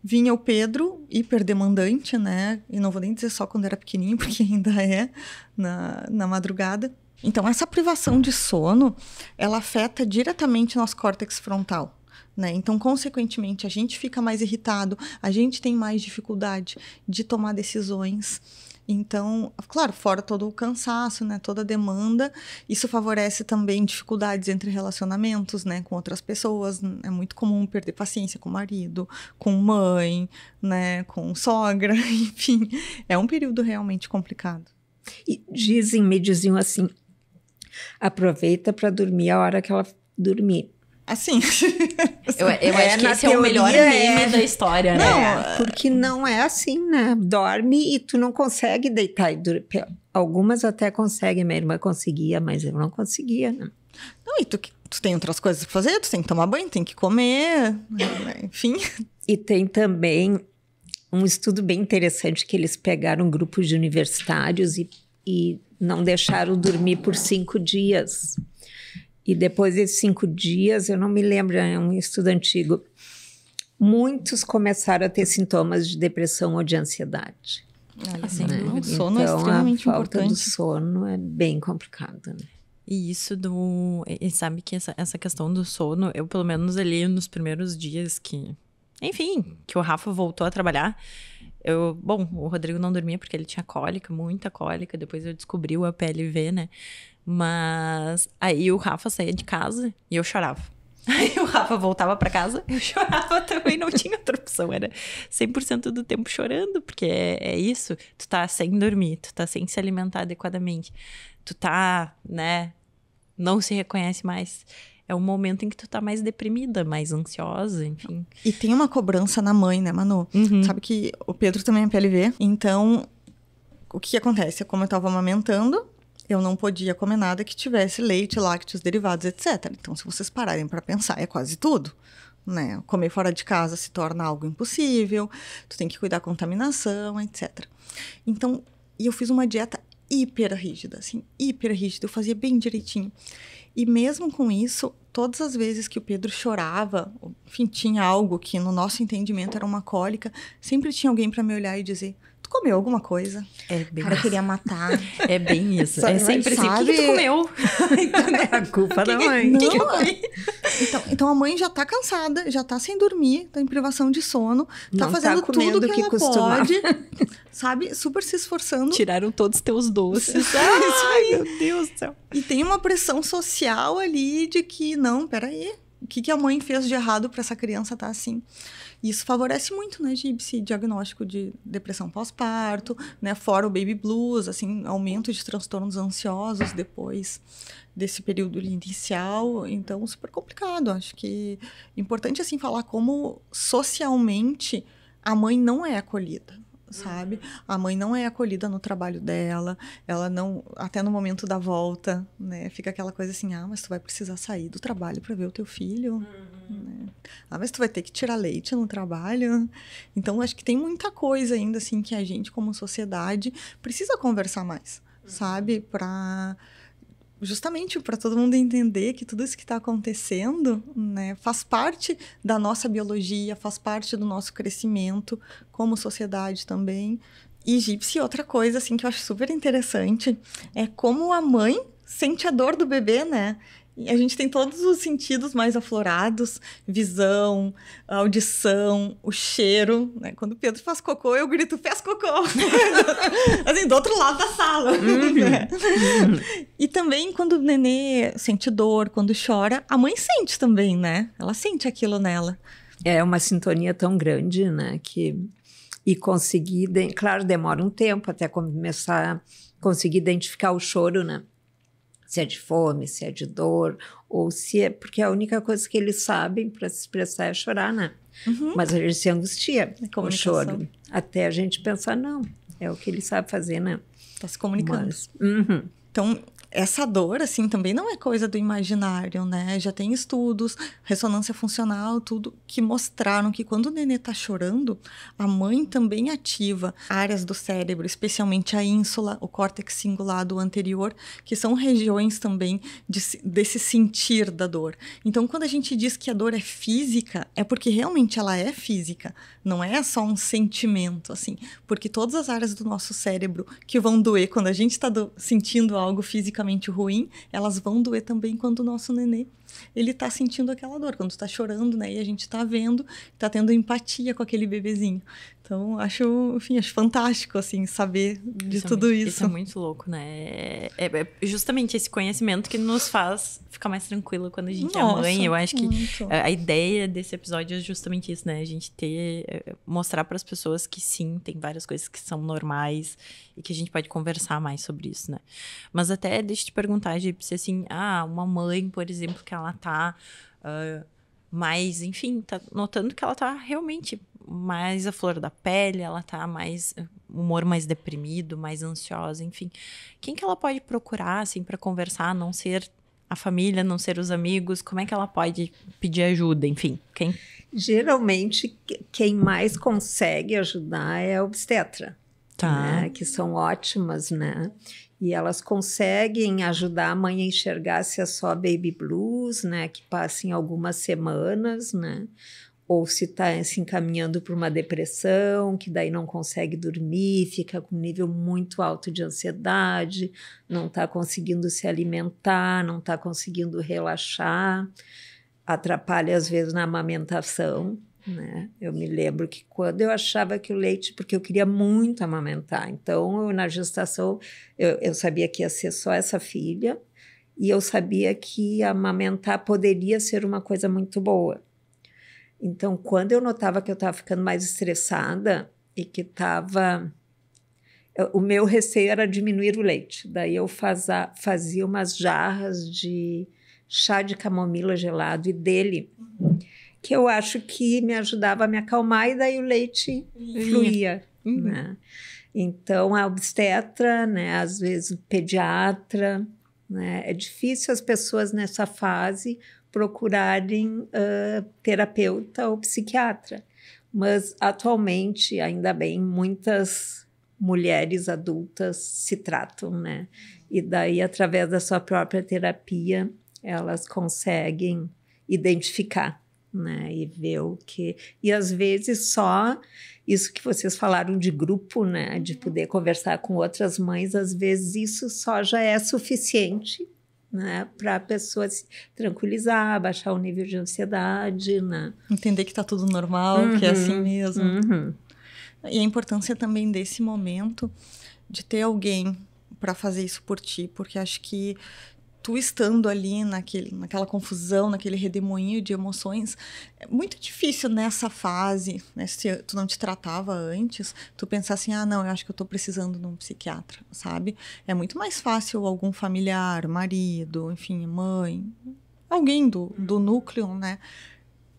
vinha o Pedro, hiper demandante, né? E não vou nem dizer só quando era pequenininho, porque ainda é na madrugada. Então, essa privação de sono, ela afeta diretamente nosso córtex frontal, né? Então, consequentemente, a gente fica mais irritado, a gente tem mais dificuldade de tomar decisões. Então, claro, fora todo o cansaço, né, toda a demanda, isso favorece também dificuldades entre relacionamentos, né, com outras pessoas. É muito comum perder paciência com o marido, com mãe, né, com sogra, enfim. É um período realmente complicado. E me diziam assim, aproveita para dormir a hora que ela dormir. Assim. Eu acho que esse é o melhor meme da história, né? Porque não é assim, né? Dorme e tu não consegue deitar e dormir. Algumas até conseguem, minha irmã conseguia, mas eu não conseguia, né? Não, e tu tem outras coisas pra fazer, tu tem que tomar banho, tem que comer, enfim. E tem também um estudo bem interessante que eles pegaram grupos de universitários e não deixaram dormir por 5 dias. E depois desses 5 dias, eu não me lembro, é um estudo antigo, muitos começaram a ter sintomas de depressão ou de ansiedade. Assim, né? O sono é extremamente a falta importante. do sono é bem complicado, né? E isso e sabe que essa questão do sono, eu pelo menos ali nos primeiros dias que o Rafa voltou a trabalhar, bom, o Rodrigo não dormia porque ele tinha cólica, muita cólica, depois eu descobri o APLV, né? Mas aí o Rafa saía de casa e eu chorava. Aí o Rafa voltava pra casa, eu chorava também, não tinha outra opção, era 100% do tempo chorando, porque é isso, tu tá sem dormir, tu tá sem se alimentar adequadamente, tu tá, né, não se reconhece mais. É um momento em que tu tá mais deprimida, mais ansiosa, enfim. E tem uma cobrança na mãe, né, Manu? Sabe que o Pedro também é PLV, então o que acontece? Como eu tava amamentando, eu não podia comer nada que tivesse leite, lácteos, derivados, etc. Então, se vocês pararem para pensar, é quase tudo, né? Comer fora de casa se torna algo impossível, tu tem que cuidar da contaminação, etc. Então, eu fiz uma dieta hiper rígida, assim, hiper rígida, eu fazia bem direitinho. E mesmo com isso, todas as vezes que o Pedro chorava, enfim, tinha algo que no nosso entendimento era uma cólica, sempre tinha alguém para me olhar e dizer: tu comeu alguma coisa? É bem Cara, queria matar. É bem isso. Sabe, é sempre assim, o que tu comeu? É a culpa da mãe. Não, então a mãe já tá cansada, já tá sem dormir, tá em privação de sono, tá Não fazendo tá comendo tudo que ela costumava. pode, sabe? Super se esforçando. Tiraram todos os teus doces. Ai, meu Deus do céu. E tem uma pressão social ali de que, não, peraí, o que a mãe fez de errado pra essa criança tá assim? Isso favorece muito, né, esse diagnóstico de depressão pós-parto, né, fora o baby blues, assim, aumento de transtornos ansiosos depois desse período inicial, então super complicado. Acho que é importante, assim, falar como socialmente a mãe não é acolhida, sabe? A mãe não é acolhida no trabalho dela, ela não, até no momento da volta, né, fica aquela coisa assim: ah, mas tu vai precisar sair do trabalho para ver o teu filho, né? Ah, mas tu vai ter que tirar leite no trabalho. Então, acho que tem muita coisa ainda, assim, que a gente, como sociedade, precisa conversar mais, sabe? Justamente para todo mundo entender que tudo isso que está acontecendo, né, faz parte da nossa biologia, faz parte do nosso crescimento como sociedade também. E, Gypsy, outra coisa assim, que eu acho super interessante é como a mãe sente a dor do bebê, né? E a gente tem todos os sentidos mais aflorados, visão, audição, o cheiro, né? Quando o Pedro faz cocô, eu grito: fez cocô! Assim, do outro lado da sala. Né? E também quando o nenê sente dor, quando chora, a mãe sente também, né? Ela sente aquilo nela. É uma sintonia tão grande, né? E conseguir, claro, demora um tempo até começar a conseguir identificar o choro, né? Se é de fome, se é de dor, ou se é... Porque a única coisa que eles sabem para se expressar é chorar, né? Mas a gente se angustia com o choro. Até a gente pensar, não, é o que ele sabe fazer, né? Tá se comunicando. Então, essa dor, assim, também não é coisa do imaginário, né? Já tem estudos, ressonância funcional, tudo, que mostraram que quando o nenê tá chorando, a mãe também ativa áreas do cérebro, especialmente a ínsula, o córtex cingulado anterior, que são regiões também desse sentir da dor. Então, quando a gente diz que a dor é física, é porque realmente ela é física, não é só um sentimento, assim, porque todas as áreas do nosso cérebro que vão doer quando a gente tá sentindo algo fisicamente ruim, elas vão doer também quando o nosso nenê, ele tá sentindo aquela dor, quando tá chorando, né, e a gente tá vendo, tá tendo empatia com aquele bebezinho. Então, acho fantástico, assim, saber de tudo isso. Isso é muito louco, né? É justamente esse conhecimento que nos faz ficar mais tranquilo quando a gente é mãe. Eu acho que a ideia desse episódio é justamente isso, né? A gente mostrar para as pessoas que sim, tem várias coisas que são normais e que a gente pode conversar mais sobre isso, né? Mas até deixa eu te perguntar, Gypsy, assim, uma mãe, por exemplo, que ela tá mais, enfim, tá notando que ela tá realmente mais à flor da pele, ela tá mais, humor mais deprimido, mais ansiosa, enfim. Quem que ela pode procurar, assim, para conversar, a não ser a família, não ser os amigos? Como é que ela pode pedir ajuda? Enfim, quem... Geralmente, quem mais consegue ajudar é a obstetra, né? Que são ótimas, né? E elas conseguem ajudar a mãe a enxergar se é só baby blues, né? Que passa em algumas semanas, né? Ou se está se encaminhando para uma depressão, que daí não consegue dormir, fica com um nível muito alto de ansiedade, não está conseguindo se alimentar, não está conseguindo relaxar, atrapalha às vezes na amamentação, né? Eu me lembro que quando eu achava que o leite, porque eu queria muito amamentar, então na gestação eu sabia que ia ser só essa filha, e eu sabia que amamentar poderia ser uma coisa muito boa. Então, quando eu notava que eu estava ficando mais estressada e que estava... O meu receio era diminuir o leite. Daí eu fazia umas jarras de chá de camomila gelado e dele, que eu acho que me ajudava a me acalmar e daí o leite fluía. Né? Então, a obstetra, né, às vezes o pediatra, né, é difícil as pessoas nessa fase procurarem terapeuta ou psiquiatra. Mas, atualmente, ainda bem, muitas mulheres adultas se tratam, né? E daí, através da sua própria terapia, elas conseguem identificar, né? E ver o que... E, às vezes, só isso que vocês falaram de grupo, né? De poder conversar com outras mães, às vezes isso só já é suficiente, né, para a pessoa se tranquilizar, baixar o nível de ansiedade, né? Entender que está tudo normal, que é assim mesmo. E a importância também desse momento de ter alguém para fazer isso por ti, porque acho que tu estando ali naquela confusão, naquele redemoinho de emoções, é muito difícil nessa fase, né? Se tu não te tratava antes, tu pensar assim, não, eu acho que eu tô precisando de um psiquiatra, sabe? É muito mais fácil algum familiar, marido, enfim, mãe, alguém do núcleo, né?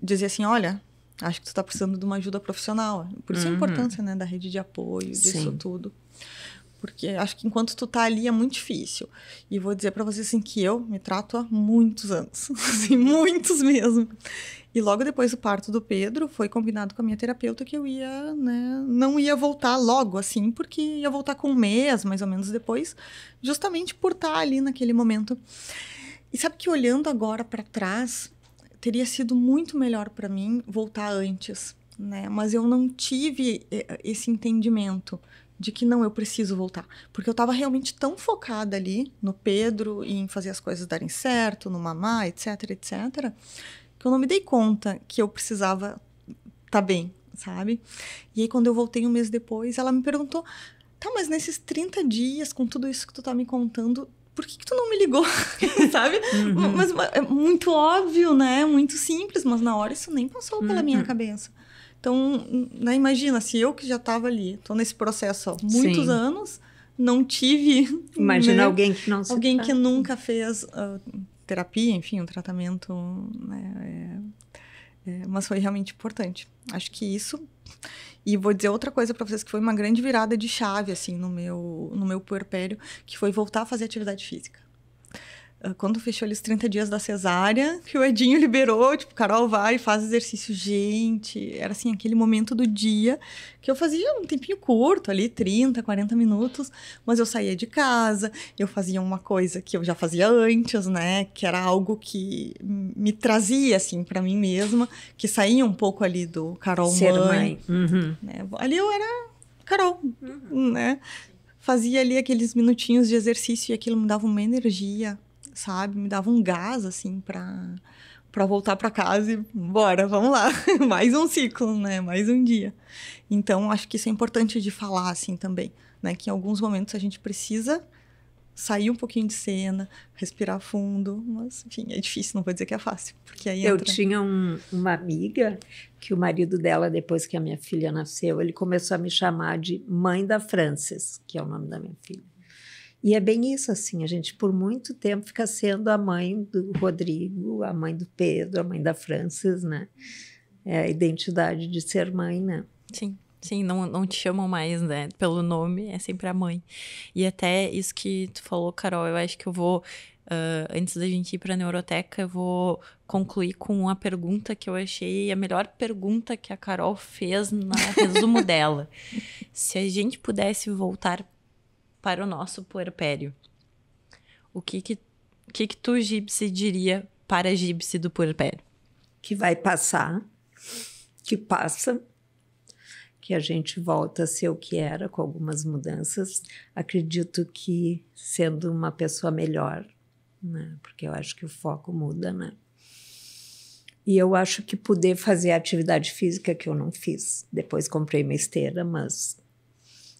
Dizer assim, olha, acho que tu tá precisando de uma ajuda profissional. Por isso a importância, né, da rede de apoio, disso tudo. Porque acho que enquanto tu tá ali é muito difícil. E vou dizer pra vocês assim que eu me trato há muitos anos. Assim, muitos mesmo. E logo depois do parto do Pedro, foi combinado com a minha terapeuta que eu ia, né, não ia voltar logo assim, porque ia voltar com um mês, mais ou menos depois, justamente por estar ali naquele momento. E sabe que olhando agora pra trás, teria sido muito melhor pra mim voltar antes, né? Mas eu não tive esse entendimento de que não, eu preciso voltar. Porque eu estava realmente tão focada ali no Pedro e em fazer as coisas darem certo, no mamar, etc, etc, que eu não me dei conta que eu precisava estar bem, sabe? E aí, quando eu voltei um mês depois, ela me perguntou, tá, mas nesses 30 dias, com tudo isso que tu tá me contando, por que tu não me ligou? Sabe? Mas é muito óbvio, né? Muito simples, mas na hora isso nem passou pela minha cabeça. Então, né, imagina, se eu que já estava ali, estou nesse processo há muitos anos, não tive... Imagina, né, alguém que não se alguém que nunca fez terapia, enfim, um tratamento, né, mas foi realmente importante. Acho que isso... E vou dizer outra coisa para vocês, que foi uma grande virada de chave, assim, no meu puerpério, que foi voltar a fazer atividade física. Quando fechou ali os 30 dias da cesárea, que o Edinho liberou, tipo, Carol, vai e faz exercício. Gente, era assim, aquele momento do dia que eu fazia um tempinho curto ali, 30, 40 minutos, mas eu saía de casa, eu fazia uma coisa que eu já fazia antes, né, que era algo que me trazia, assim, para mim mesma, que saía um pouco ali do Carol ser mãe. Né? Ali eu era Carol, né, fazia ali aqueles minutinhos de exercício e aquilo me dava uma energia, sabe? Me dava um gás, assim, pra voltar pra casa e bora, vamos lá. Mais um ciclo, né? Mais um dia. Então, acho que isso é importante de falar, assim, também, né? Que em alguns momentos a gente precisa sair um pouquinho de cena, respirar fundo, mas, enfim, é difícil, não vou dizer que é fácil. Porque aí eu tinha uma amiga que o marido dela, depois que a minha filha nasceu, ele começou a me chamar de mãe da Frances, que é o nome da minha filha. E é bem isso, assim, a gente por muito tempo fica sendo a mãe do Rodrigo, a mãe do Pedro, a mãe da Frances, né? É a identidade de ser mãe, né? Sim, não te chamam mais, né? Pelo nome, é sempre a mãe. E até isso que tu falou, Carol, eu acho que eu vou Antes da gente ir para a neuroteca, eu vou concluir com uma pergunta que eu achei a melhor pergunta que a Carol fez no resumo dela. Se a gente pudesse voltar para o nosso puerpério, o que tu, Gypsy, diria para a Gypsy do puerpério? Que vai passar, que passa, que a gente volta a ser o que era, com algumas mudanças. Acredito que sendo uma pessoa melhor, né? Porque eu acho que o foco muda, né? E eu acho que poder fazer atividade física, que eu não fiz. Depois comprei uma esteira, mas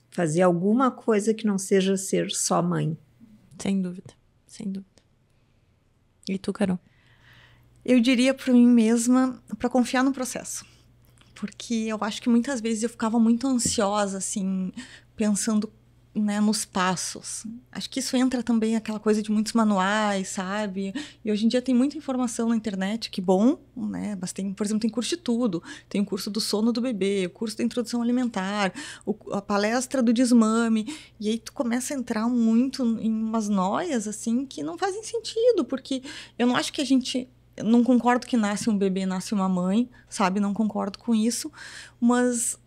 fazer alguma coisa que não seja ser só mãe. Sem dúvida, sem dúvida. E tu, Carol? Eu diria para mim mesma para confiar no processo. Porque eu acho que muitas vezes eu ficava muito ansiosa, assim, pensando, né, nos passos. Acho que isso entra também aquela coisa de muitos manuais, sabe? E hoje em dia tem muita informação na internet, que bom, né? Mas tem, por exemplo, tem curso de tudo. Tem o curso do sono do bebê, o curso da introdução alimentar, a palestra do desmame. E aí tu começa a entrar muito em umas noias, assim, que não fazem sentido. Porque eu não acho que a gente... Eu não concordo que nasce um bebê, nasce uma mãe, sabe? Não concordo com isso. Mas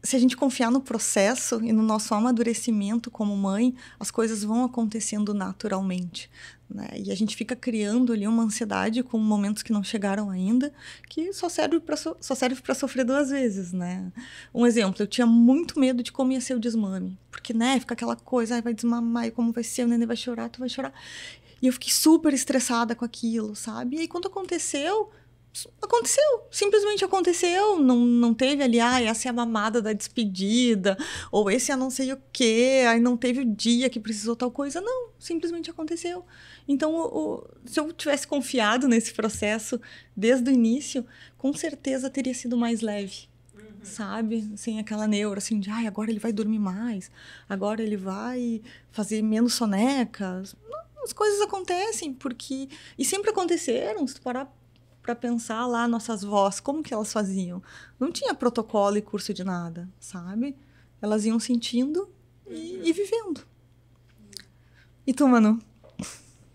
se a gente confiar no processo e no nosso amadurecimento como mãe, as coisas vão acontecendo naturalmente, né? E a gente fica criando ali uma ansiedade com momentos que não chegaram ainda, que só serve para sofrer 2 vezes, né? Um exemplo, eu tinha muito medo de como ia ser o desmame. Porque, né, fica aquela coisa, vai desmamar, e como vai ser, o neném vai chorar, tu vai chorar. E eu fiquei super estressada com aquilo, sabe? E aí, quando aconteceu, simplesmente aconteceu. Não teve ali, essa é a mamada da despedida, ou esse é não sei o quê, aí não teve o dia que precisou tal coisa. Não, simplesmente aconteceu. Então, se eu tivesse confiado nesse processo desde o início, com certeza teria sido mais leve. Sabe? Sem aquela neura, assim, de agora ele vai dormir mais, agora ele vai fazer menos sonecas. As coisas acontecem, porque... E sempre aconteceram, se tu parar para pensar lá, nossas vós, como que elas faziam? Não tinha protocolo e curso de nada, sabe? Elas iam sentindo e vivendo. E tu, Manu?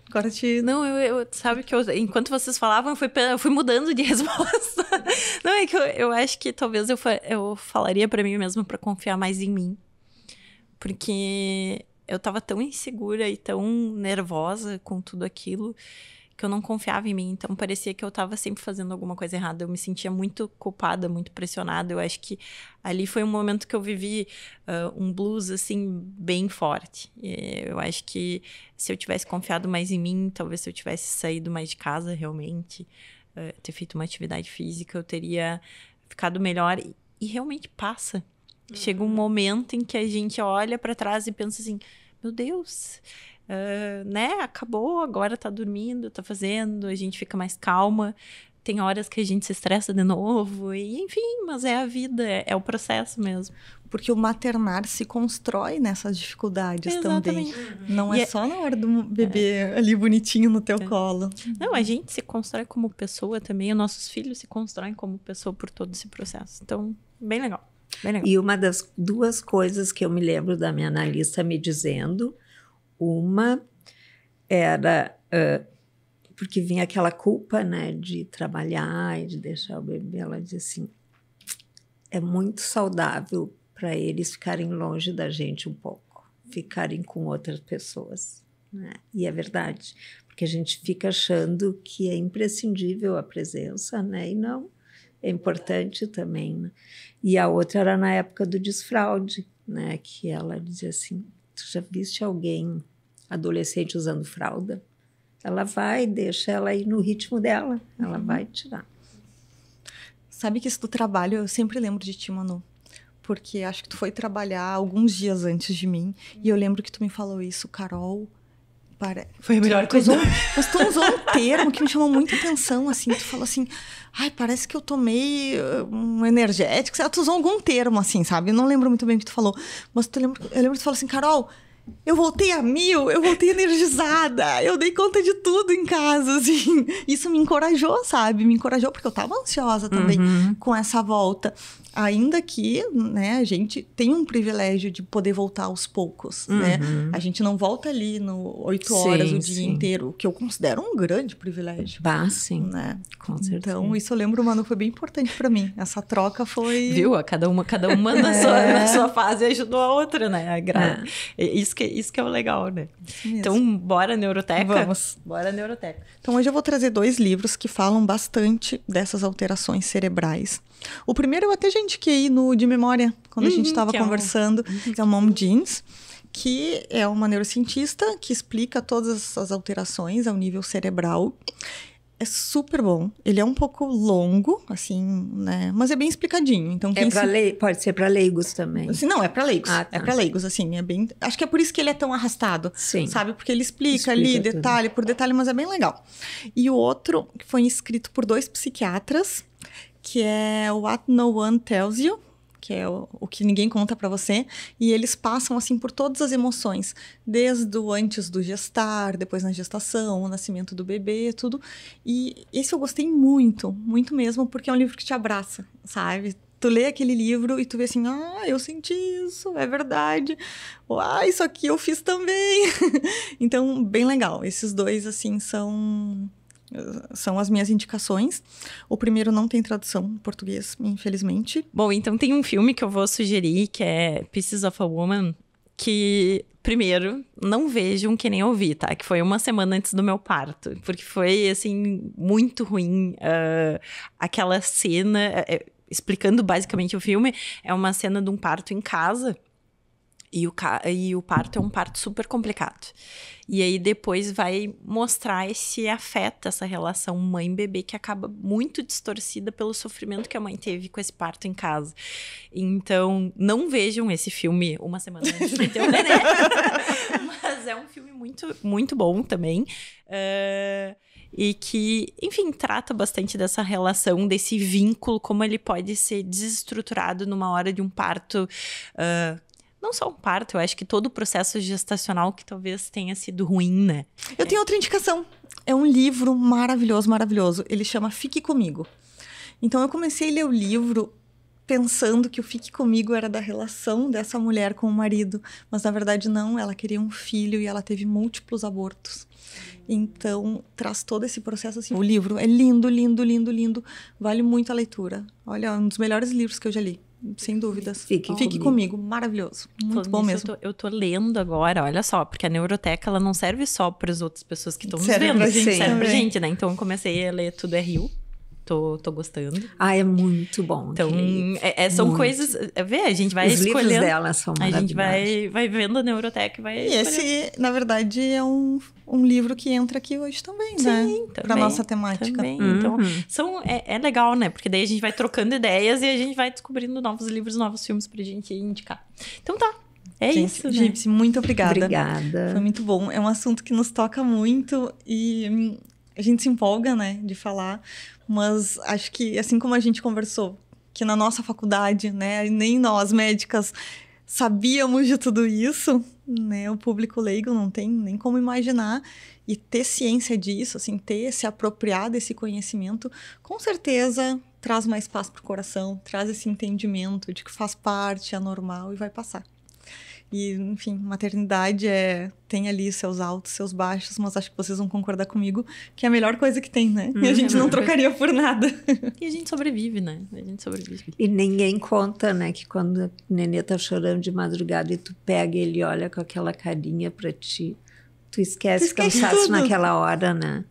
Agora te... Não, eu sabe que enquanto vocês falavam, eu fui mudando de resposta. Não, é que eu acho que talvez eu falaria para mim mesma para confiar mais em mim. Porque... eu tava tão insegura e tão nervosa com tudo aquilo que eu não confiava em mim. Então, parecia que eu tava sempre fazendo alguma coisa errada. Eu me sentia muito culpada, muito pressionada. Eu acho que ali foi um momento que eu vivi um blues, assim, bem forte. Eu acho que se eu tivesse confiado mais em mim, talvez se eu tivesse saído mais de casa, realmente, ter feito uma atividade física, eu teria ficado melhor. E realmente passa. Chega um momento em que a gente olha para trás e pensa assim, meu Deus, né? Acabou, agora tá dormindo, tá fazendo, a gente fica mais calma. Tem horas que a gente se estressa de novo, e enfim, mas é a vida, é o processo mesmo. Porque o maternar se constrói nessas dificuldades. Exatamente. Também. Não é só na hora do bebê ali bonitinho no teu colo. Não, a gente se constrói como pessoa também, os nossos filhos se constroem como pessoa por todo esse processo. Então, bem legal. E uma das 2 coisas que eu me lembro da minha analista me dizendo, uma era, porque vinha aquela culpa, né, de trabalhar e de deixar o bebê, ela dizia assim, é muito saudável para eles ficarem longe da gente um pouco, ficarem com outras pessoas, né? E é verdade, porque a gente fica achando que é imprescindível a presença, né, e não. É importante também, né? E a outra era na época do desfraude, né? Que ela dizia assim, tu já viste alguém adolescente usando fralda? Ela vai, deixa ela ir no ritmo dela, ela vai tirar. Sabe que isso do trabalho, eu sempre lembro de ti, Manu. Porque acho que tu foi trabalhar alguns dias antes de mim, e eu lembro que tu me falou isso, Carol... Foi a melhor coisa. Mas tu usou um termo que me chamou muita atenção, assim. Tu falou assim, parece que eu tomei um energético. Tu usou algum termo, assim, sabe? Eu não lembro muito bem o que tu falou. Mas eu lembro que tu falou assim, Carol, eu voltei a 1000, eu voltei energizada. Eu dei conta de tudo em casa, assim. Isso me encorajou, sabe? Me encorajou porque eu tava ansiosa também com essa volta. ainda que, né, a gente tem um privilégio de poder voltar aos poucos, né? A gente não volta ali no 8 horas o dia inteiro, o que eu considero um grande privilégio. Sim, né? Com certeza. Então, isso eu lembro, Manu, foi bem importante para mim. Essa troca foi... Viu? Cada uma na sua fase ajudou a outra, né? Isso que é o legal, né? Então, bora neuroteca? Vamos. Bora neuroteca. Então, hoje eu vou trazer 2 livros que falam bastante dessas alterações cerebrais. O primeiro eu até já indiquei no De Memória, quando a gente estava conversando, que é o Mom Jeans, que é uma neurocientista que explica todas essas alterações ao nível cerebral. É super bom. Ele é um pouco longo, assim, né? Mas é bem explicadinho. Então, pode ser para leigos também. Assim, não, é para leigos. Tá. É para leigos, assim, é bem... Acho que é por isso que ele é tão arrastado. Sim. Sabe? Porque ele explica ali, tudo. Detalhe por detalhe, mas é bem legal. E o outro, que foi escrito por 2 psiquiatras, que é What No One Tells You, que é o que ninguém conta pra você, e eles passam, assim, por todas as emoções, desde o antes do gestar, depois na gestação, o nascimento do bebê, tudo. E esse eu gostei muito, muito mesmo, porque é um livro que te abraça, sabe? Tu lê aquele livro e tu vê assim, eu senti isso, é verdade. Isso aqui eu fiz também. Então, bem legal. Esses 2, assim, são as minhas indicações. O primeiro não tem tradução em português, infelizmente. Bom, então tem um filme que eu vou sugerir, que é Pieces of a Woman, que, primeiro, não vejam que nem eu vi, tá? Que foi 1 semana antes do meu parto. Porque foi, assim, muito ruim. Aquela cena... explicando basicamente o filme, é uma cena de um parto em casa. E o parto é um parto super complicado. E aí depois vai mostrar esse afeto, essa relação mãe-bebê, que acaba muito distorcida pelo sofrimento que a mãe teve com esse parto em casa. Então, não vejam esse filme 1 semana antes de ter o neném. Mas é um filme muito, muito bom também. E que, enfim, trata bastante dessa relação, desse vínculo, como ele pode ser desestruturado numa hora de um parto... não só um parto, eu acho que todo o processo gestacional que talvez tenha sido ruim, né? Eu tenho outra indicação. É um livro maravilhoso, maravilhoso. Ele chama Fique Comigo. Então, eu comecei a ler o livro pensando que o Fique Comigo era da relação dessa mulher com o marido. Mas, na verdade, não. Ela queria um filho e ela teve múltiplos abortos. Então, traz todo esse processo assim. O livro é lindo, lindo, lindo, lindo. Vale muito a leitura. Olha, é um dos melhores livros que eu já li. Sem dúvidas. Fique comigo. Maravilhoso. Muito bom mesmo. Eu tô lendo agora, olha só, porque a neuroteca, ela não serve só para as outras pessoas que estão nos serve vendo. Pra gente, serve pra gente, né? Então, eu comecei a ler Tudo é Rio. Tô gostando. É muito bom. Então, são coisas... a gente vai escolhendo... Os livros dela são maravilhosos. A gente vai vendo a neuroteca e vai escolhendo. Esse, na verdade, é um livro que entra aqui hoje também, né? Sim, também. Pra nossa temática. Também. Então, é legal, né? Porque daí a gente vai trocando ideias e a gente vai descobrindo novos livros, novos filmes pra gente indicar. Então tá. Isso, né? Gipsy, muito obrigada. Obrigada. Foi muito bom. É um assunto que nos toca muito e a gente se empolga, né, de falar. Mas acho que, assim como a gente conversou, que na nossa faculdade, né, nem nós, médicas, sabíamos de tudo isso, né, o público leigo não tem nem como imaginar. E ter ciência disso, assim, se apropriar desse conhecimento, com certeza traz mais paz pro coração, traz esse entendimento de que faz parte, é normal e vai passar. E, enfim, maternidade tem ali seus altos, seus baixos, mas acho que vocês vão concordar comigo que é a melhor coisa que tem, né? E a gente não trocaria por nada. E a gente sobrevive, né? E ninguém conta, né, que quando o nenê tá chorando de madrugada e tu pega ele e olha com aquela carinha pra ti, tu esquece cansaço tudo naquela hora, né?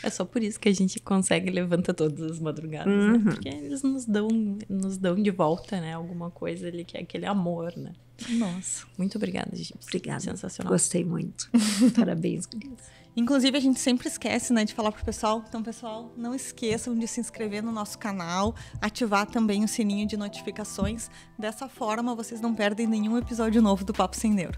É só por isso que a gente consegue levantar todas as madrugadas, né? Porque eles nos dão de volta, né? Alguma coisa ali que é aquele amor, né? Nossa. Muito obrigada, gente. Obrigada. Sensacional. Gostei muito. Parabéns, Gris. Inclusive, a gente sempre esquece, né, de falar pro pessoal. Então, pessoal, não esqueçam de se inscrever no nosso canal, ativar também o sininho de notificações. Dessa forma, vocês não perdem nenhum episódio novo do Papo Sem Neuro.